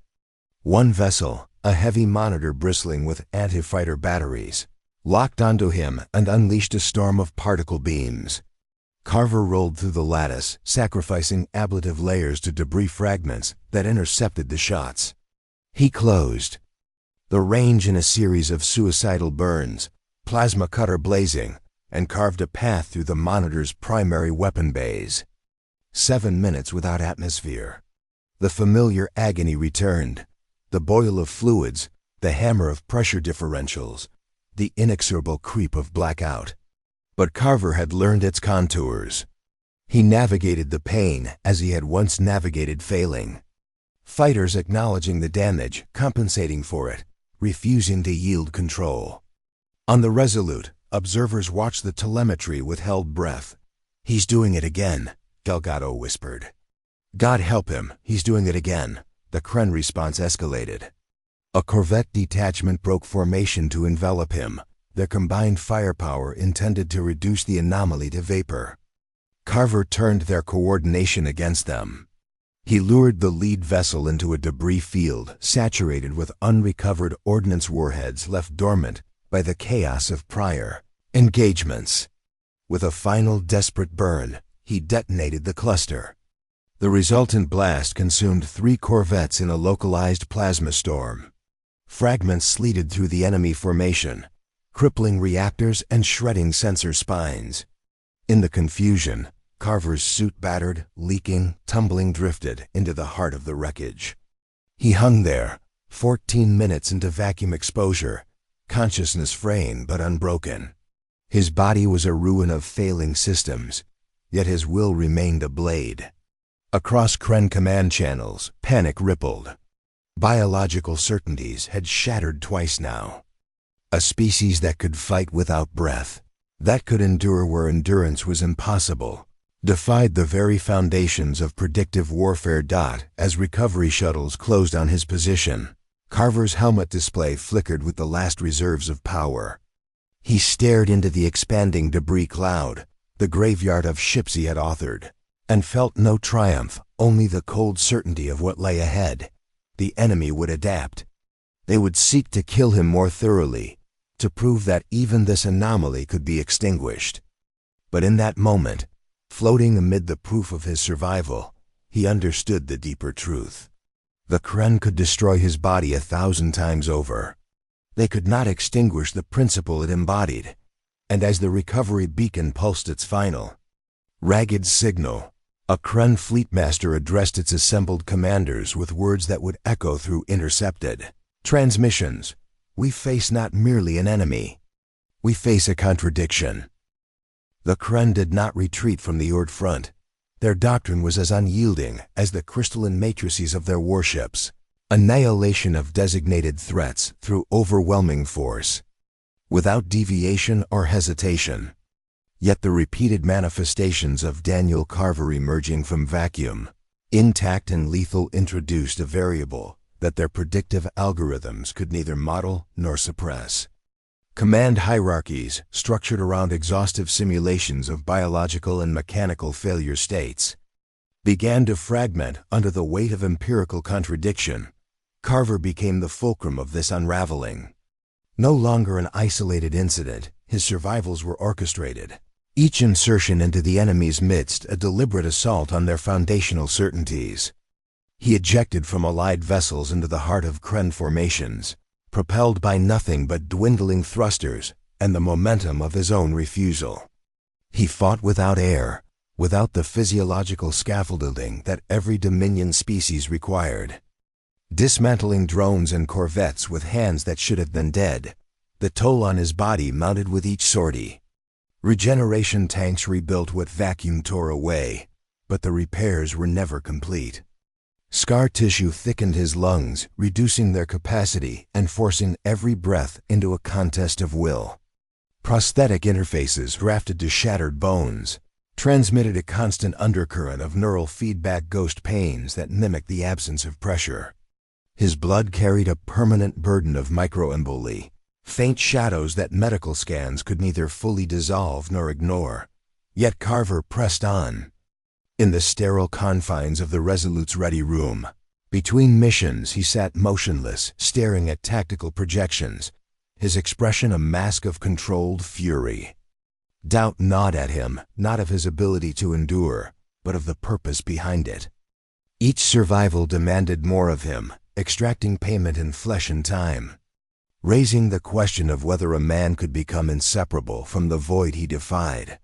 One vessel, a heavy monitor bristling with anti-fighter batteries, locked onto him and unleashed a storm of particle beams. Carver rolled through the lattice, sacrificing ablative layers to debris fragments that intercepted the shots. He closed the range in a series of suicidal burns, plasma cutter blazing, and carved a path through the monitor's primary weapon bays. 7 minutes without atmosphere. The familiar agony returned, the boil of fluids, the hammer of pressure differentials, the inexorable creep of blackout. But Carver had learned its contours. He navigated the pain as he had once navigated failing. Fighters acknowledging the damage, compensating for it, refusing to yield control. On the Resolute, observers watched the telemetry with held breath. "He's doing it again," Delgado whispered. "God help him, he's doing it again." The Kren response escalated. A corvette detachment broke formation to envelop him, their combined firepower intended to reduce the anomaly to vapor. Carver turned their coordination against them. He lured the lead vessel into a debris field saturated with unrecovered ordnance warheads left dormant by the chaos of prior engagements. With a final desperate burn, he detonated the cluster. The resultant blast consumed 3 corvettes in a localized plasma storm. Fragments sleeted through the enemy formation, crippling reactors and shredding sensor spines. In the confusion, Carver's suit battered, leaking, tumbling drifted into the heart of the wreckage. He hung there, 14 minutes into vacuum exposure, consciousness fraying but unbroken. His body was a ruin of failing systems, yet his will remained a blade. Across Kren command channels, panic rippled. Biological certainties had shattered twice now. A species that could fight without breath, that could endure where endurance was impossible, defied the very foundations of predictive warfare. As recovery shuttles closed on his position, Carver's helmet display flickered with the last reserves of power. He stared into the expanding debris cloud, the graveyard of ships he had authored, and felt no triumph, only the cold certainty of what lay ahead. The enemy would adapt. They would seek to kill him more thoroughly, to prove that even this anomaly could be extinguished. But in that moment, floating amid the proof of his survival, he understood the deeper truth. The Kren could destroy his body 1,000 times over. They could not extinguish the principle it embodied. And as the recovery beacon pulsed its final ragged signal, a Kren fleetmaster addressed its assembled commanders with words that would echo through intercepted transmissions. "We face not merely an enemy. We face a contradiction." The Kren did not retreat from the Oort Front. Their doctrine was as unyielding as the crystalline matrices of their warships. Annihilation of designated threats through overwhelming force, without deviation or hesitation. Yet the repeated manifestations of Daniel Carver emerging from vacuum, intact and lethal, introduced a variable that their predictive algorithms could neither model nor suppress. Command hierarchies, structured around exhaustive simulations of biological and mechanical failure states, began to fragment under the weight of empirical contradiction. Carver became the fulcrum of this unraveling. No longer an isolated incident, his survivals were orchestrated. Each insertion into the enemy's midst a deliberate assault on their foundational certainties. He ejected from allied vessels into the heart of Kren formations, propelled by nothing but dwindling thrusters and the momentum of his own refusal. He fought without air, without the physiological scaffolding that every Dominion species required. Dismantling drones and corvettes with hands that should have been dead, the toll on his body mounted with each sortie. Regeneration tanks rebuilt what vacuum tore away, but the repairs were never complete. Scar tissue thickened his lungs, reducing their capacity and forcing every breath into a contest of will. Prosthetic interfaces rafted to shattered bones, transmitted a constant undercurrent of neural feedback ghost pains that mimicked the absence of pressure. His blood carried a permanent burden of microemboli, faint shadows that medical scans could neither fully dissolve nor ignore. Yet Carver pressed on. In the sterile confines of the Resolute's ready room, between missions, he sat motionless, staring at tactical projections, his expression a mask of controlled fury. Doubt gnawed at him, not of his ability to endure, but of the purpose behind it. Each survival demanded more of him, extracting payment in flesh and time, raising the question of whether a man could become inseparable from the void he defied.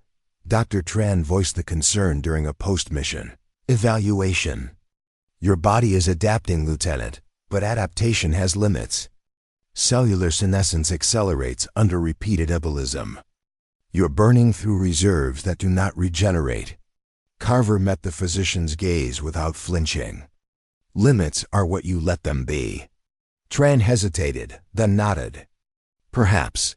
Dr. Tran voiced the concern during a post-mission evaluation. Your body is adapting, Lieutenant, but adaptation has limits. Cellular senescence accelerates under repeated embolism. You're burning through reserves that do not regenerate. Carver met the physician's gaze without flinching. Limits are what you let them be. Tran hesitated, then nodded. Perhaps.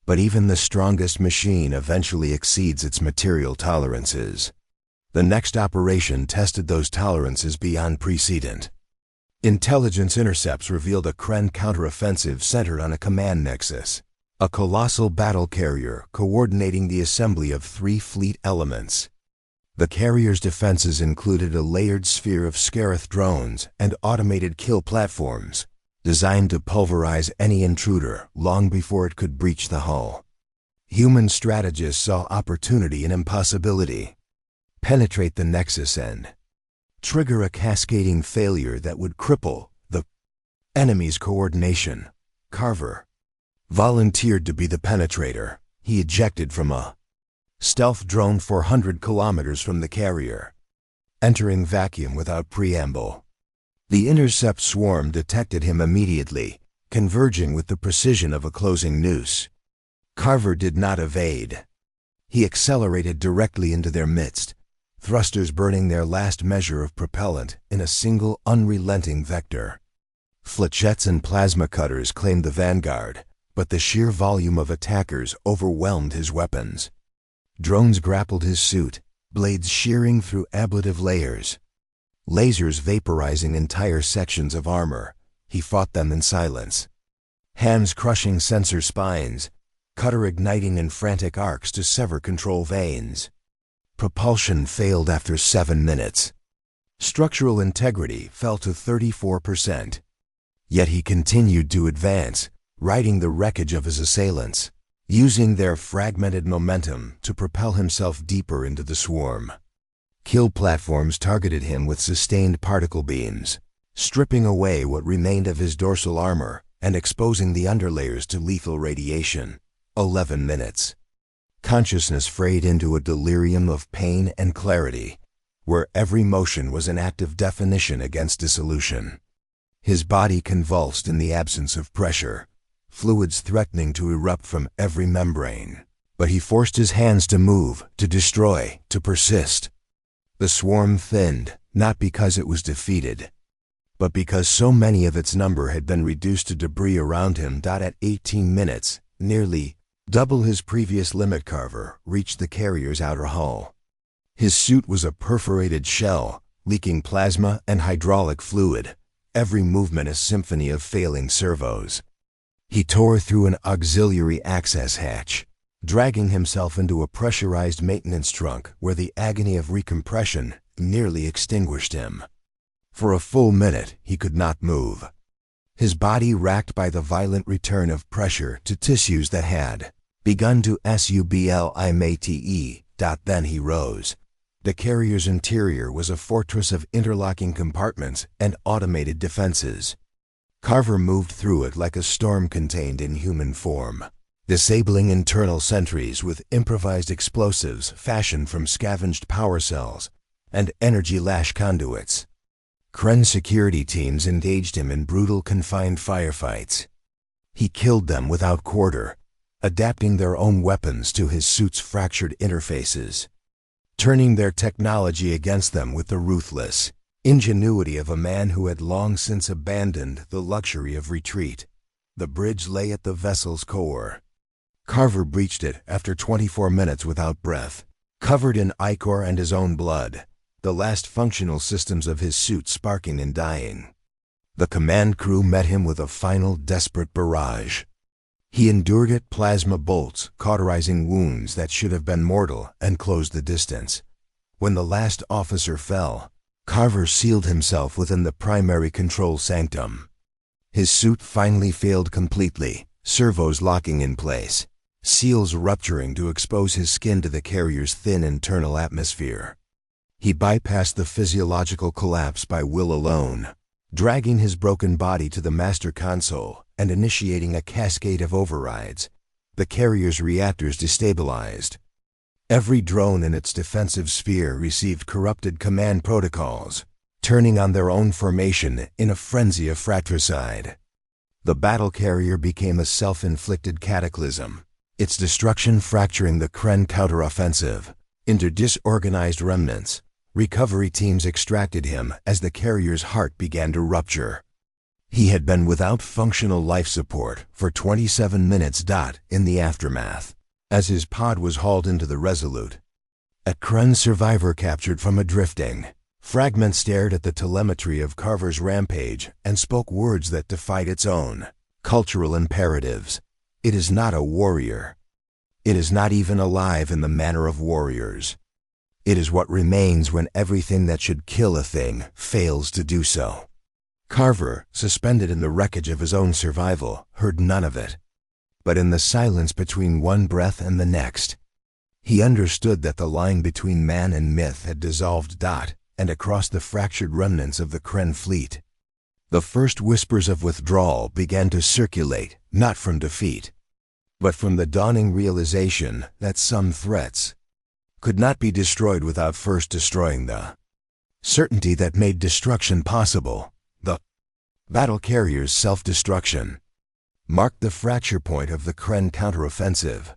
But even the strongest machine eventually exceeds its material tolerances. The next operation tested those tolerances beyond precedent. Intelligence intercepts revealed a Kren counteroffensive centered on a command nexus, a colossal battle carrier coordinating the assembly of 3 fleet elements. The carrier's defenses included a layered sphere of Scarith drones and automated kill platforms, designed to pulverize any intruder long before it could breach the hull. Human strategists saw opportunity in impossibility. Penetrate the nexus and trigger a cascading failure that would cripple the enemy's coordination. Carver volunteered to be the penetrator. He ejected from a stealth drone 400 kilometers from the carrier, entering vacuum without preamble. The intercept swarm detected him immediately, converging with the precision of a closing noose. Carver did not evade. He accelerated directly into their midst, thrusters burning their last measure of propellant in a single unrelenting vector. Flechettes and plasma cutters claimed the vanguard, but the sheer volume of attackers overwhelmed his weapons. Drones grappled his suit, blades shearing through ablative layers. Lasers vaporizing entire sections of armor. He fought them in silence. Hands crushing sensor spines, cutter igniting in frantic arcs to sever control vanes. Propulsion failed after 7 minutes. Structural integrity fell to 34%. Yet he continued to advance, riding the wreckage of his assailants, using their fragmented momentum to propel himself deeper into the swarm. Kill platforms targeted him with sustained particle beams, stripping away what remained of his dorsal armor and exposing the underlayers to lethal radiation. 11 minutes. Consciousness frayed into a delirium of pain and clarity, where every motion was an act of definition against dissolution. His body convulsed in the absence of pressure, fluids threatening to erupt from every membrane. But he forced his hands to move, to destroy, to persist. The swarm thinned, not because it was defeated, But because so many of its number had been reduced to debris around him, at 18 minutes, nearly double his previous limit, Carver reached the carrier's outer hull. His suit was a perforated shell, leaking plasma and hydraulic fluid, every movement a symphony of failing servos. He tore through an auxiliary access hatch, dragging himself into a pressurized maintenance trunk where the agony of recompression nearly extinguished him. For a full minute, he could not move. His body racked by the violent return of pressure to tissues that had begun to sublimate. Then he rose. The carrier's interior was a fortress of interlocking compartments and automated defenses. Carver moved through it like a storm contained in human form, disabling internal sentries with improvised explosives fashioned from scavenged power cells and energy lash conduits. Kren's security teams engaged him in brutal confined firefights. He killed them without quarter, adapting their own weapons to his suit's fractured interfaces, turning their technology against them with the ruthless ingenuity of a man who had long since abandoned the luxury of retreat. The bridge lay at the vessel's core. Carver breached it after 24 minutes without breath, covered in ichor and his own blood, the last functional systems of his suit sparking and dying. The command crew met him with a final desperate barrage. He endured it, plasma bolts cauterizing wounds that should have been mortal, and closed the distance. When the last officer fell, Carver sealed himself within the primary control sanctum. His suit finally failed completely, servos locking in place, seals rupturing to expose his skin to the carrier's thin internal atmosphere. He bypassed the physiological collapse by will alone, dragging his broken body to the master console and initiating a cascade of overrides. The carrier's reactors destabilized. Every drone in its defensive sphere received corrupted command protocols, turning on their own formation in a frenzy of fratricide. The battle carrier became a self-inflicted cataclysm, its destruction fracturing the Kren counteroffensive into disorganized remnants. Recovery teams extracted him as the carrier's heart began to rupture. He had been without functional life support for 27 minutes. In the aftermath, as his pod was hauled into the Resolute, a Kren survivor captured from a drifting fragment stared at the telemetry of Carver's rampage and spoke words that defied its own cultural imperatives. It is not a warrior. It is not even alive in the manner of warriors. It is what remains when everything that should kill a thing fails to do so. Carver, suspended in the wreckage of his own survival, heard none of it. But in the silence between one breath and the next, he understood that the line between man and myth had dissolved. And across the fractured remnants of the Kren fleet, the first whispers of withdrawal began to circulate, not from defeat, but from the dawning realization that some threats could not be destroyed without first destroying the certainty that made destruction possible. The battle carrier's self-destruction marked the fracture point of the Kren counteroffensive.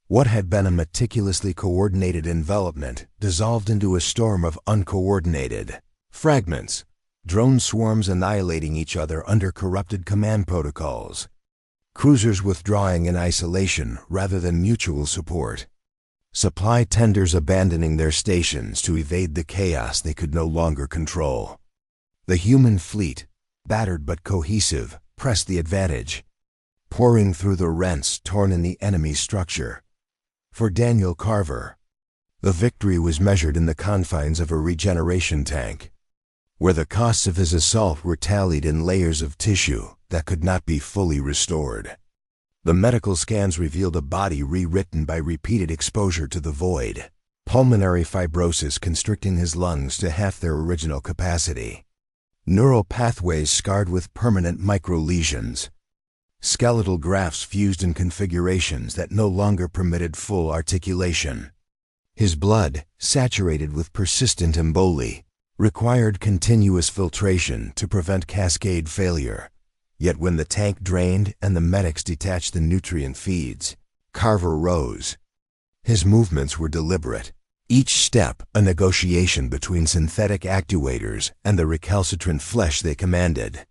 What had been a meticulously coordinated envelopment dissolved into a storm of uncoordinated fragments, drone swarms annihilating each other under corrupted command protocols, cruisers withdrawing in isolation rather than mutual support, supply tenders abandoning their stations to evade the chaos they could no longer control. The human fleet, battered but cohesive, pressed the advantage, pouring through the rents torn in the enemy's structure. For Daniel Carver, the victory was measured in the confines of a regeneration tank, where the costs of his assault were tallied in layers of tissue that could not be fully restored. The medical scans revealed a body rewritten by repeated exposure to the void, pulmonary fibrosis constricting his lungs to half their original capacity, neural pathways scarred with permanent microlesions, skeletal grafts fused in configurations that no longer permitted full articulation. His blood, saturated with persistent emboli, required continuous filtration to prevent cascade failure. Yet when the tank drained and the medics detached the nutrient feeds, Carver rose. His movements were deliberate, Each step a negotiation between synthetic actuators and the recalcitrant flesh they commanded.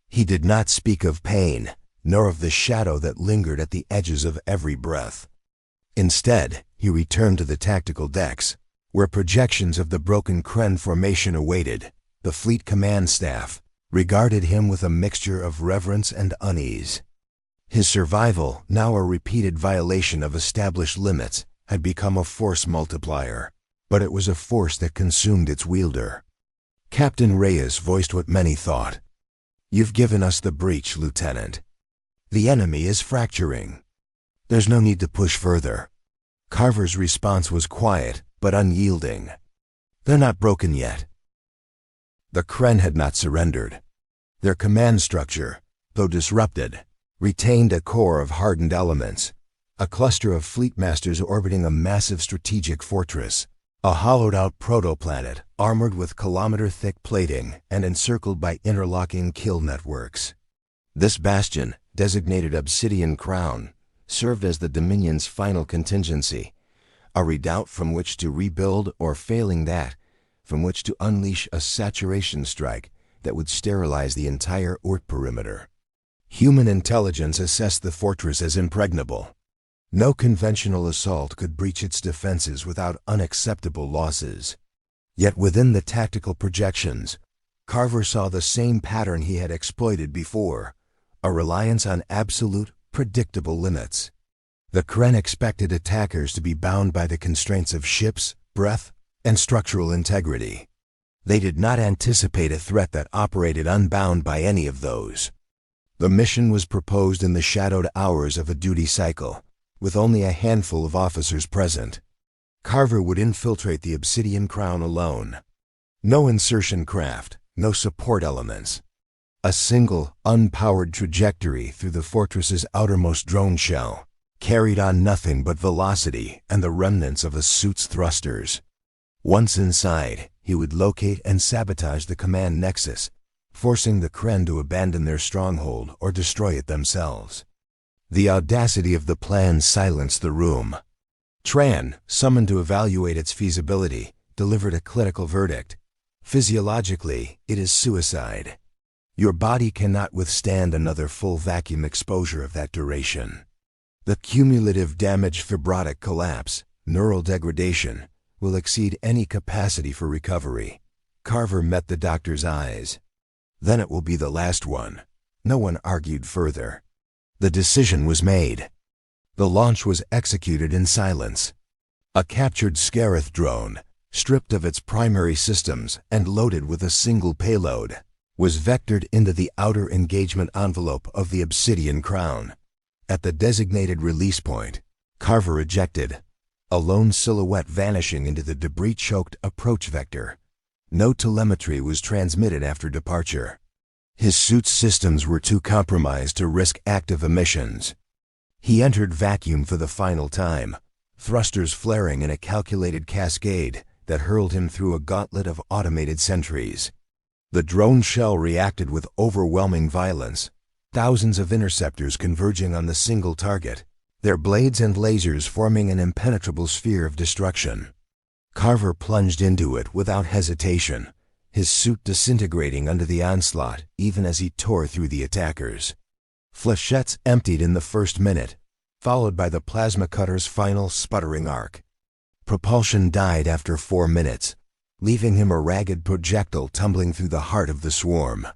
He did not speak of pain, nor of the shadow that lingered at the edges of every breath. Instead, he returned to the tactical decks, where projections of the broken Kren formation awaited. The fleet command staff regarded him with a mixture of reverence and unease. His survival, now a repeated violation of established limits, had become a force multiplier, but it was a force that consumed its wielder. Captain Reyes voiced what many thought. "You've given us the breach, Lieutenant. The enemy is fracturing. There's no need to push further." Carver's response was quiet, but unyielding. "They're not broken yet." The Kren had not surrendered. Their command structure, though disrupted, retained a core of hardened elements, a cluster of fleet masters orbiting a massive strategic fortress, a hollowed-out protoplanet armored with kilometer-thick plating and encircled by interlocking kill networks. This bastion, designated Obsidian Crown, served as the Dominion's final contingency, a redoubt from which to rebuild, or failing that, from which to unleash a saturation strike that would sterilize the entire Oort perimeter. Human intelligence assessed the fortress as impregnable. No conventional assault could breach its defenses without unacceptable losses. Yet within the tactical projections, Carver saw the same pattern he had exploited before, a reliance on absolute, predictable limits. The Kren expected attackers to be bound by the constraints of ships, breath, and structural integrity. They did not anticipate a threat that operated unbound by any of those. The mission was proposed in the shadowed hours of a duty cycle, with only a handful of officers present. Carver would infiltrate the Obsidian Crown alone. No insertion craft, no support elements. A single, unpowered trajectory through the fortress's outermost drone shell carried on nothing but velocity and the remnants of a suit's thrusters. Once inside, he would locate and sabotage the command nexus, forcing the Kren to abandon their stronghold or destroy it themselves. The audacity of the plan silenced the room. Tran, summoned to evaluate its feasibility, delivered a clinical verdict. "Physiologically, it is suicide. Your body cannot withstand another full vacuum exposure of that duration. The cumulative damage, fibrotic collapse, neural degradation, will exceed any capacity for recovery." Carver met the doctor's eyes. "Then it will be the last one." No one argued further. The decision was made. The launch was executed in silence. A captured Scarith drone, stripped of its primary systems and loaded with a single payload, was vectored into the outer engagement envelope of the Obsidian Crown. At the designated release point, Carver ejected, a lone silhouette vanishing into the debris-choked approach vector. No telemetry was transmitted after departure. His suit's systems were too compromised to risk active emissions. He entered vacuum for the final time, thrusters flaring in a calculated cascade that hurled him through a gauntlet of automated sentries. The drone shell reacted with overwhelming violence, thousands of interceptors converging on the single target, their blades and lasers forming an impenetrable sphere of destruction. Carver plunged into it without hesitation, his suit disintegrating under the onslaught even as he tore through the attackers. Flechettes emptied in the first minute, followed by the plasma cutter's final sputtering arc. Propulsion died after 4 minutes, leaving him a ragged projectile tumbling through the heart of the swarm.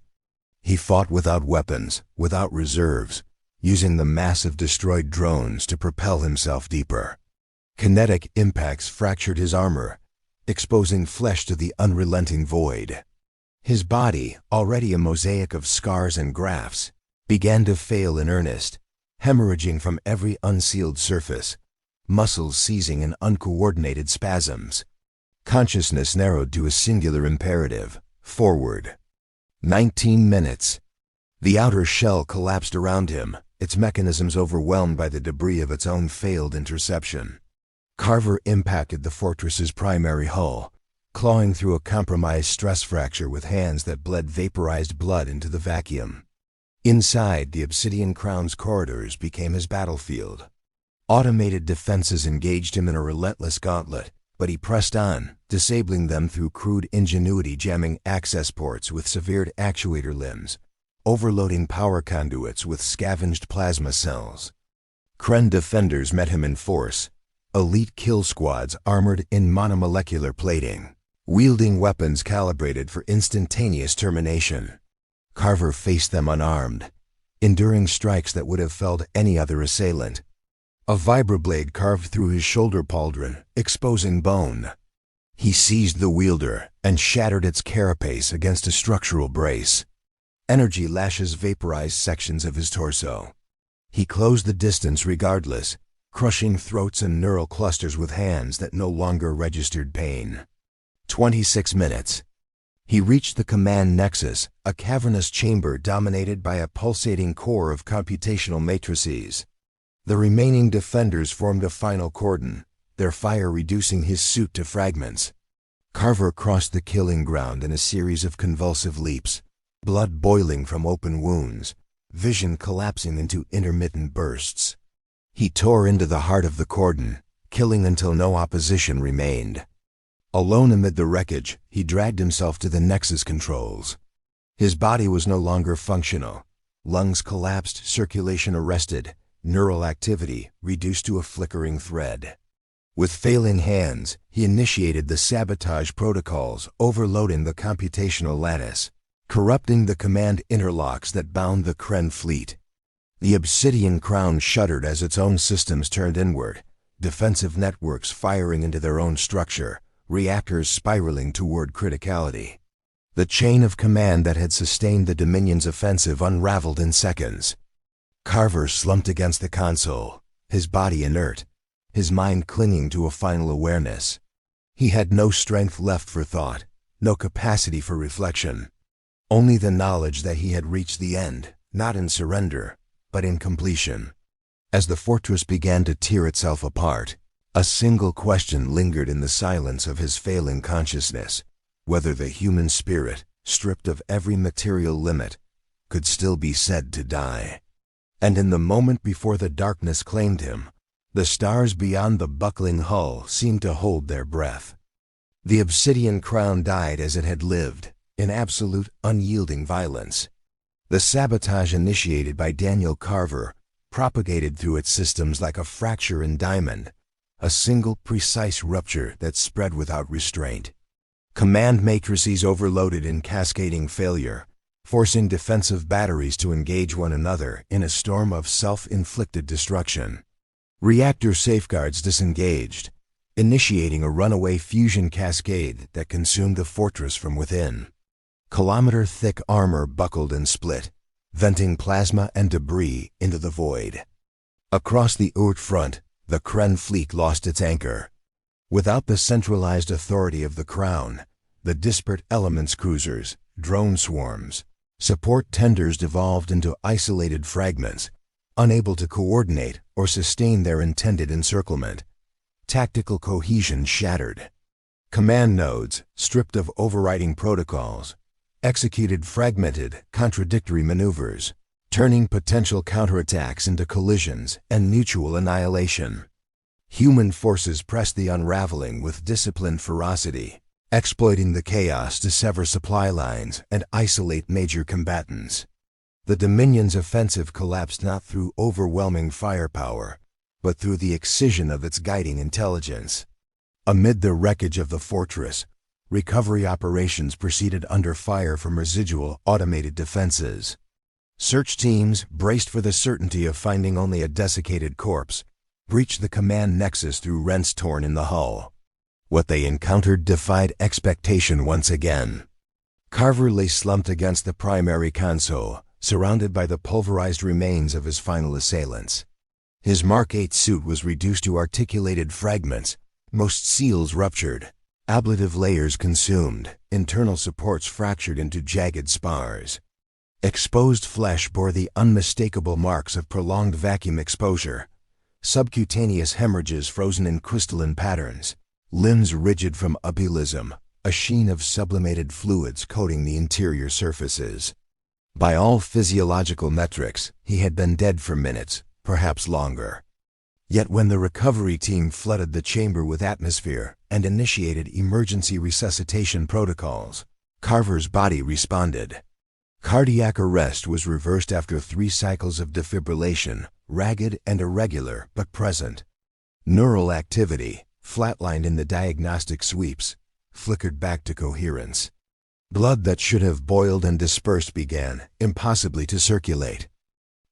He fought without weapons, without reserves, using the massive destroyed drones to propel himself deeper. Kinetic impacts fractured his armor, exposing flesh to the unrelenting void. His body, already a mosaic of scars and grafts, began to fail in earnest, hemorrhaging from every unsealed surface, muscles seizing in uncoordinated spasms. Consciousness narrowed to a singular imperative: forward. 19 minutes. The outer shell collapsed around him, its mechanisms overwhelmed by the debris of its own failed interception. Carver impacted the fortress's primary hull, clawing through a compromised stress fracture with hands that bled vaporized blood into the vacuum. Inside, the Obsidian Crown's corridors became his battlefield. Automated defenses engaged him in a relentless gauntlet, but he pressed on, disabling them through crude ingenuity, jamming access ports with severed actuator limbs, overloading power conduits with scavenged plasma cells. Kren defenders met him in force, elite kill squads armored in monomolecular plating, wielding weapons calibrated for instantaneous termination. Carver faced them unarmed, enduring strikes that would have felled any other assailant. A vibroblade carved through his shoulder pauldron, exposing bone. He seized the wielder and shattered its carapace against a structural brace. Energy lashes vaporized sections of his torso. He closed the distance regardless, crushing throats and neural clusters with hands that no longer registered pain. 26 minutes. He reached the command nexus, a cavernous chamber dominated by a pulsating core of computational matrices. The remaining defenders formed a final cordon, their fire reducing his suit to fragments. Carver crossed the killing ground in a series of convulsive leaps, blood boiling from open wounds, vision collapsing into intermittent bursts. He tore into the heart of the cordon, killing until no opposition remained. Alone amid the wreckage, he dragged himself to the Nexus controls. His body was no longer functional. Lungs collapsed, circulation arrested, neural activity reduced to a flickering thread. With failing hands, he initiated the sabotage protocols, overloading the computational lattice, corrupting the command interlocks that bound the Kren fleet. The Obsidian Crown shuddered as its own systems turned inward, defensive networks firing into their own structure, reactors spiraling toward criticality. The chain of command that had sustained the Dominion's offensive unraveled in seconds. Carver slumped against the console, his body inert, his mind clinging to a final awareness. He had no strength left for thought, no capacity for reflection. Only the knowledge that he had reached the end, not in surrender, but in completion. As the fortress began to tear itself apart, a single question lingered in the silence of his failing consciousness: whether the human spirit, stripped of every material limit, could still be said to die. And in the moment before the darkness claimed him, the stars beyond the buckling hull seemed to hold their breath. The Obsidian Crown died as it had lived, in absolute, unyielding violence. The sabotage initiated by Daniel Carver propagated through its systems like a fracture in diamond, a single precise rupture that spread without restraint. Command matrices overloaded in cascading failure, forcing defensive batteries to engage one another in a storm of self-inflicted destruction. Reactor safeguards disengaged, initiating a runaway fusion cascade that consumed the fortress from within. Kilometer-thick armor buckled and split, venting plasma and debris into the void. Across the Oort Front, the Kren fleet lost its anchor. Without the centralized authority of the Crown, the disparate elements cruisers, drone swarms, support tenders devolved into isolated fragments, unable to coordinate or sustain their intended encirclement. Tactical cohesion shattered. Command nodes, stripped of overriding protocols, executed fragmented, contradictory maneuvers, turning potential counterattacks into collisions and mutual annihilation. Human forces pressed the unraveling with disciplined ferocity, exploiting the chaos to sever supply lines and isolate major combatants. The Dominion's offensive collapsed not through overwhelming firepower, but through the excision of its guiding intelligence. Amid the wreckage of the fortress, recovery operations proceeded under fire from residual automated defenses. Search teams, braced for the certainty of finding only a desiccated corpse, breached the command nexus through rents torn in the hull. What they encountered defied expectation once again. Carver lay slumped against the primary console, surrounded by the pulverized remains of his final assailants. His Mark 8 suit was reduced to articulated fragments, most seals ruptured, ablative layers consumed, internal supports fractured into jagged spars. Exposed flesh bore the unmistakable marks of prolonged vacuum exposure, subcutaneous hemorrhages frozen in crystalline patterns, limbs rigid from abysalism, a sheen of sublimated fluids coating the interior surfaces. By all physiological metrics, he had been dead for minutes, perhaps longer. Yet when the recovery team flooded the chamber with atmosphere and initiated emergency resuscitation protocols. Carver's body responded. Cardiac arrest was reversed after 3 cycles of defibrillation, ragged and irregular but present. Neural activity, flatlined in the diagnostic sweeps, flickered back to coherence. Blood that should have boiled and dispersed began, impossibly, to circulate.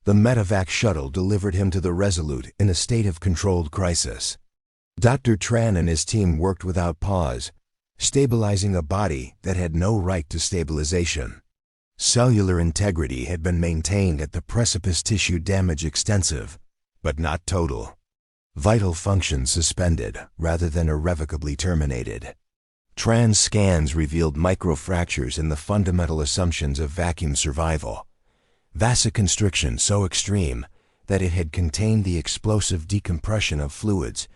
The medevac shuttle delivered him to the Resolute in a state of controlled crisis. Dr. Tran and his team worked without pause, stabilizing a body that had no right to stabilization. Cellular integrity had been maintained at the precipice, tissue damage extensive, but not total. Vital functions suspended rather than irrevocably terminated. Tran's scans revealed microfractures in the fundamental assumptions of vacuum survival. Vasoconstriction so extreme that it had contained the explosive decompression of fluids,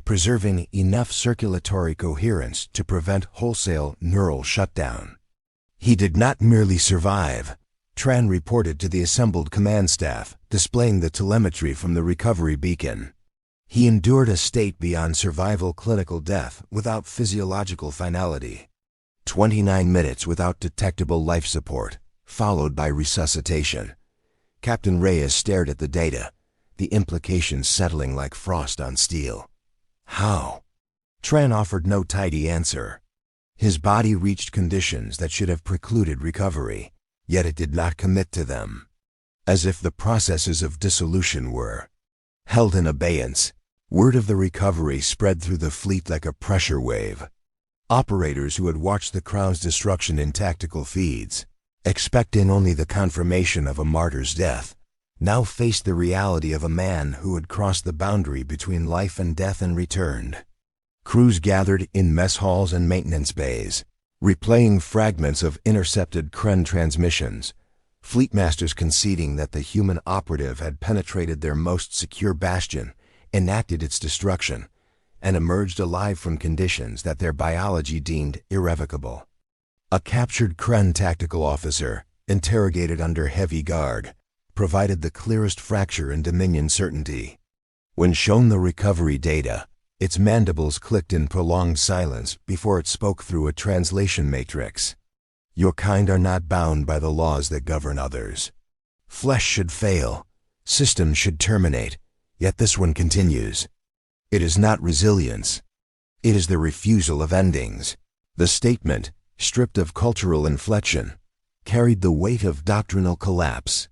preserving enough circulatory coherence to prevent wholesale neural shutdown. He did not merely survive, Tran reported to the assembled command staff, displaying the telemetry from the recovery beacon. He endured a state beyond survival, clinical death without physiological finality. 29 minutes without detectable life support, followed by resuscitation. Captain Reyes stared at the data, the implications settling like frost on steel. How? Tran offered no tidy answer. His body reached conditions that should have precluded recovery, yet it did not commit to them. As if the processes of dissolution were held in abeyance, word of the recovery spread through the fleet like a pressure wave. Operators who had watched the Crown's destruction in tactical feeds, expecting only the confirmation of a martyr's death, now faced the reality of a man who had crossed the boundary between life and death and returned. Crews gathered in mess halls and maintenance bays, replaying fragments of intercepted Kren transmissions, fleetmasters conceding that the human operative had penetrated their most secure bastion, enacted its destruction, and emerged alive from conditions that their biology deemed irrevocable. A captured Kren tactical officer, interrogated under heavy guard, provided the clearest fracture in Dominion certainty. When shown the recovery data, its mandibles clicked in prolonged silence before it spoke through a translation matrix. Your kind are not bound by the laws that govern others. Flesh should fail, systems should terminate, yet this one continues. It is not resilience. It is the refusal of endings. The statement, stripped of cultural inflection, carried the weight of doctrinal collapse.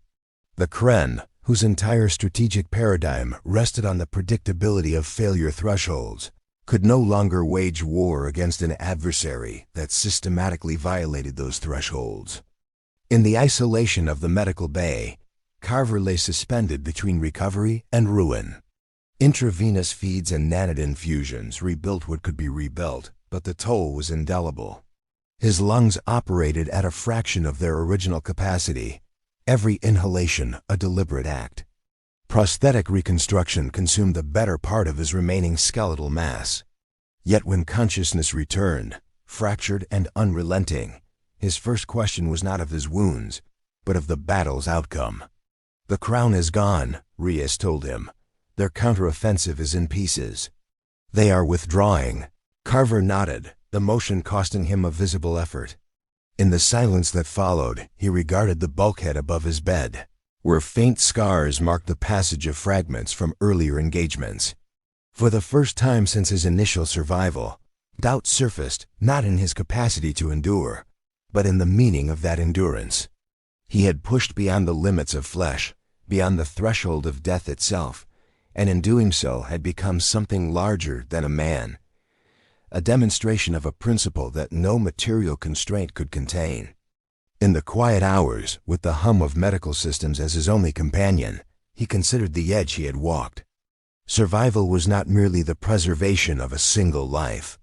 The Kren, whose entire strategic paradigm rested on the predictability of failure thresholds, could no longer wage war against an adversary that systematically violated those thresholds. In the isolation of the medical bay, Carver lay suspended between recovery and ruin. Intravenous feeds and nanite infusions rebuilt what could be rebuilt, but the toll was indelible. His lungs operated at a fraction of their original capacity, every inhalation a deliberate act. Prosthetic reconstruction consumed the better part of his remaining skeletal mass. Yet when consciousness returned, fractured and unrelenting, his first question was not of his wounds, but of the battle's outcome. The Crown is gone, Reyes told him. Their counteroffensive is in pieces. They are withdrawing. Carver nodded, the motion costing him a visible effort. In the silence that followed, he regarded the bulkhead above his bed, where faint scars marked the passage of fragments from earlier engagements. For the first time since his initial survival, doubt surfaced not in his capacity to endure, but in the meaning of that endurance. He had pushed beyond the limits of flesh, beyond the threshold of death itself, and in doing so had become something larger than a man, a demonstration of a principle that no material constraint could contain. In the quiet hours, with the hum of medical systems as his only companion, he considered the edge he had walked. Survival was not merely the preservation of a single life.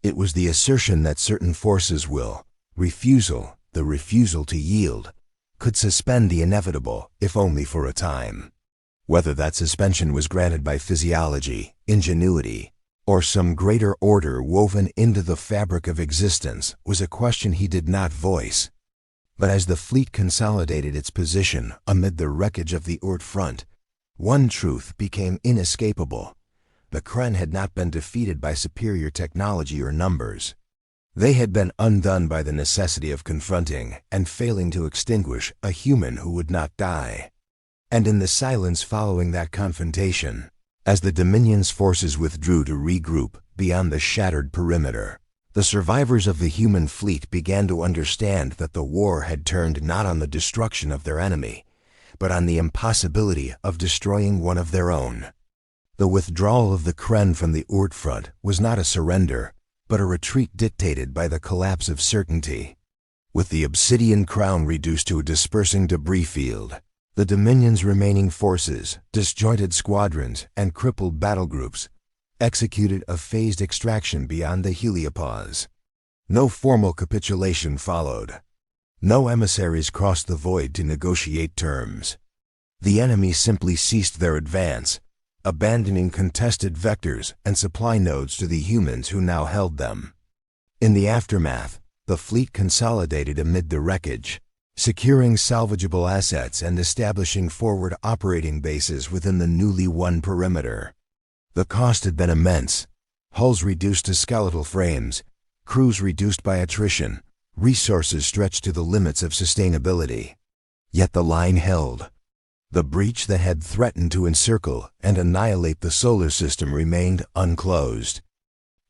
It was the assertion that certain forces will, refusal, the refusal to yield, could suspend the inevitable, if only for a time. Whether that suspension was granted by physiology, ingenuity, or some greater order woven into the fabric of existence was a question he did not voice. But as the fleet consolidated its position amid the wreckage of the Oort Front, one truth became inescapable. the Kren had not been defeated by superior technology or numbers. They had been undone by the necessity of confronting and failing to extinguish a human who would not die. And in the silence following that confrontation, as the Dominion's forces withdrew to regroup beyond the shattered perimeter, the survivors of the human fleet began to understand that the war had turned not on the destruction of their enemy, but on the impossibility of destroying one of their own. The withdrawal of the Kren from the Oort Front was not a surrender, but a retreat dictated by the collapse of certainty. With the Obsidian Crown reduced to a dispersing debris field, the Dominion's remaining forces, disjointed squadrons, and crippled battle groups executed a phased extraction beyond the heliopause. No formal capitulation followed. No emissaries crossed the void to negotiate terms. The enemy simply ceased their advance, abandoning contested vectors and supply nodes to the humans who now held them. In the aftermath, the fleet consolidated amid the wreckage, securing salvageable assets and establishing forward operating bases within the newly won perimeter. The cost had been immense: hulls reduced to skeletal frames, crews reduced by attrition, resources stretched to the limits of sustainability. Yet the line held. The breach that had threatened to encircle and annihilate the solar system remained unclosed.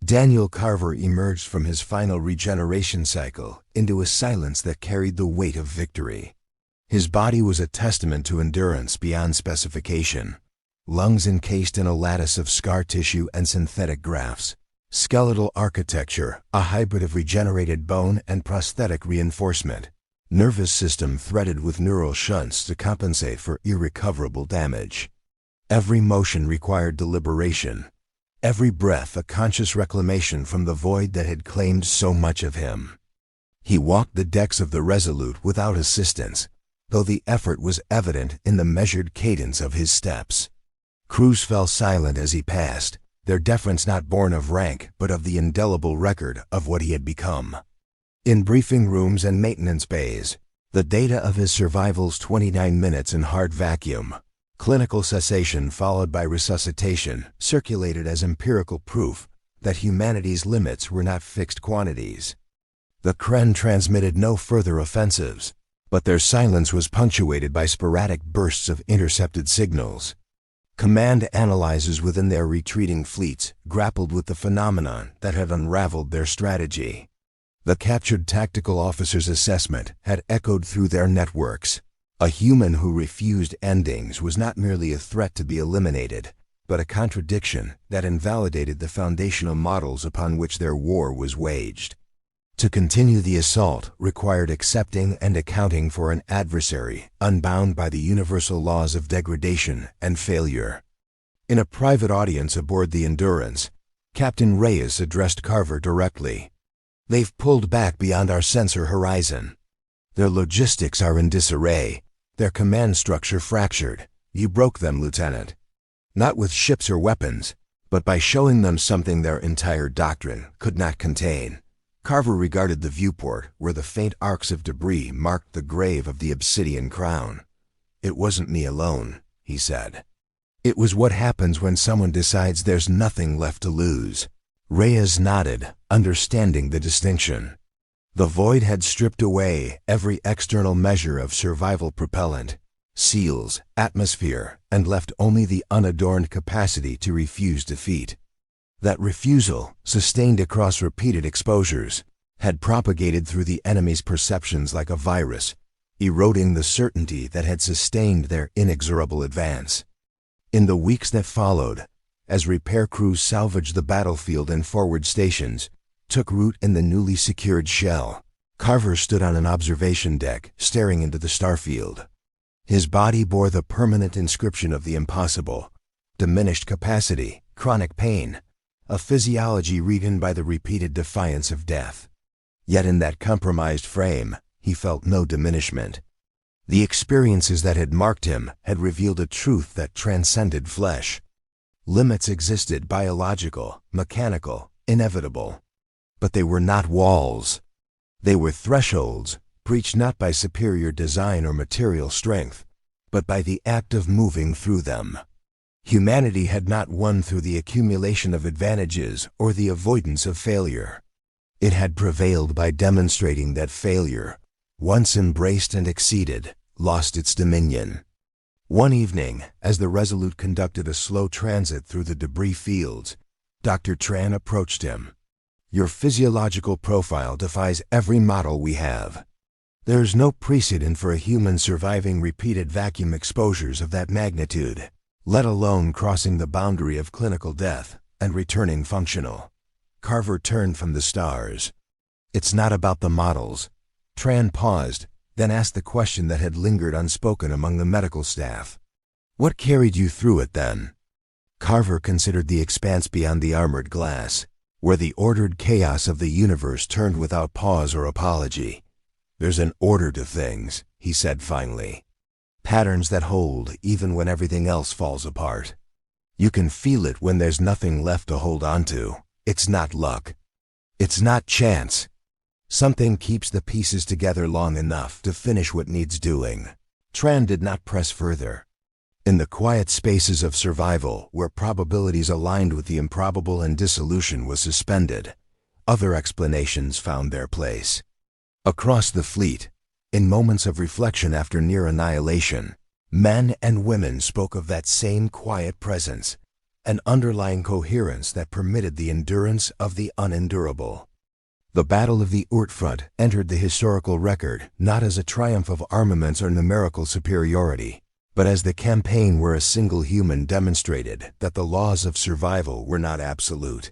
Daniel Carver emerged from his final regeneration cycle into a silence that carried the weight of victory. His body was a testament to endurance beyond specification. Lungs encased in a lattice of scar tissue and synthetic grafts. Skeletal architecture, a hybrid of regenerated bone and prosthetic reinforcement. Nervous system threaded with neural shunts to compensate for irrecoverable damage. Every motion required deliberation. Every breath a conscious reclamation from the void that had claimed so much of him. He walked the decks of the Resolute without assistance, though the effort was evident in the measured cadence of his steps. Crews fell silent as he passed, their deference not born of rank but of the indelible record of what he had become. In briefing rooms and maintenance bays, the data of his survival's 29 minutes in hard vacuum, clinical cessation followed by resuscitation, circulated as empirical proof that humanity's limits were not fixed quantities. The Kren transmitted no further offensives, but their silence was punctuated by sporadic bursts of intercepted signals. Command analyzers within their retreating fleets grappled with the phenomenon that had unraveled their strategy. The captured tactical officer's assessment had echoed through their networks. A human who refused endings was not merely a threat to be eliminated, but a contradiction that invalidated the foundational models upon which their war was waged. To continue the assault required accepting and accounting for an adversary unbound by the universal laws of degradation and failure. In a private audience aboard the Endurance, Captain Reyes addressed Carver directly. "They've pulled back beyond our sensor horizon. Their logistics are in disarray, their command structure fractured. You broke them, Lieutenant. Not with ships or weapons, but by showing them something their entire doctrine could not contain." Carver regarded the viewport where the faint arcs of debris marked the grave of the Obsidian Crown. "It wasn't me alone," he said. "It was what happens when someone decides there's nothing left to lose." Reyes nodded, understanding the distinction. The void had stripped away every external measure of survival propellant, seals, atmosphere, and left only the unadorned capacity to refuse defeat. That refusal, sustained across repeated exposures, had propagated through the enemy's perceptions like a virus, eroding the certainty that had sustained their inexorable advance. In the weeks that followed, as repair crews salvaged the battlefield and forward stations, took root in the newly secured shell, Carver stood on an observation deck, staring into the starfield. His body bore the permanent inscription of the impossible: diminished capacity, chronic pain, a physiology written by the repeated defiance of death. Yet in that compromised frame, he felt no diminishment. The experiences that had marked him had revealed a truth that transcended flesh. Limits existed, biological, mechanical, inevitable. But they were not walls. They were thresholds, breached not by superior design or material strength, but by the act of moving through them. Humanity had not won through the accumulation of advantages or the avoidance of failure. It had prevailed by demonstrating that failure, once embraced and exceeded, lost its dominion. One evening, as the Resolute conducted a slow transit through the debris fields, Dr. Tran approached him. "Your physiological profile defies every model we have. There is no precedent for a human surviving repeated vacuum exposures of that magnitude, let alone crossing the boundary of clinical death and returning functional." Carver turned from the stars. "It's not about the models." Tran paused, then asked the question that had lingered unspoken among the medical staff. "What carried you through it then?" Carver considered the expanse beyond the armored glass, where the ordered chaos of the universe turned without pause or apology. "There's an order to things," he said finally. "Patterns that hold even when everything else falls apart. You can feel it when there's nothing left to hold on to. It's not luck. It's not chance. Something keeps the pieces together long enough to finish what needs doing." Tran did not press further. In the quiet spaces of survival, where probabilities aligned with the improbable and dissolution was suspended, other explanations found their place. Across the fleet, in moments of reflection after near annihilation, men and women spoke of that same quiet presence, an underlying coherence that permitted the endurance of the unendurable. The Battle of the Oort Front entered the historical record not as a triumph of armaments or numerical superiority, but as the campaign where a single human demonstrated that the laws of survival were not absolute.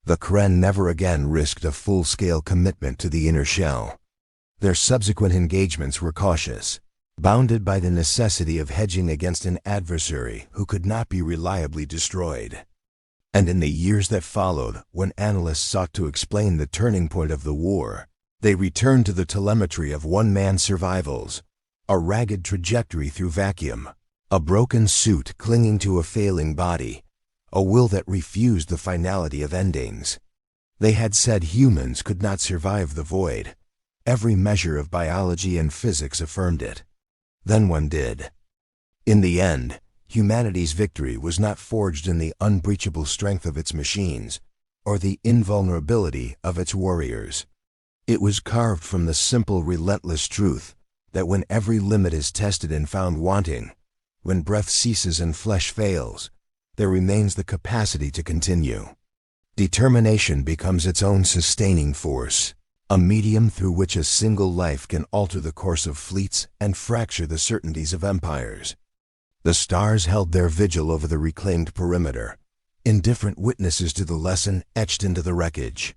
The Kren never again risked a full-scale commitment to the inner shell. Their subsequent engagements were cautious, bounded by the necessity of hedging against an adversary who could not be reliably destroyed. And in the years that followed, when analysts sought to explain the turning point of the war, they returned to the telemetry of one-man survivals, a ragged trajectory through vacuum, a broken suit clinging to a failing body, a will that refused the finality of endings. They had said humans could not survive the void. Every measure of biology and physics affirmed it. Then one did. In the end, humanity's victory was not forged in the unbreachable strength of its machines or the invulnerability of its warriors. It was carved from the simple, relentless truth that when every limit is tested and found wanting, when breath ceases and flesh fails, there remains the capacity to continue. Determination becomes its own sustaining force, a medium through which a single life can alter the course of fleets and fracture the certainties of empires. The stars held their vigil over the reclaimed perimeter, indifferent witnesses to the lesson etched into the wreckage.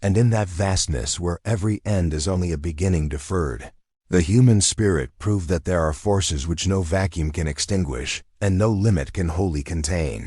And in that vastness where every end is only a beginning deferred, the human spirit proved that there are forces which no vacuum can extinguish and no limit can wholly contain.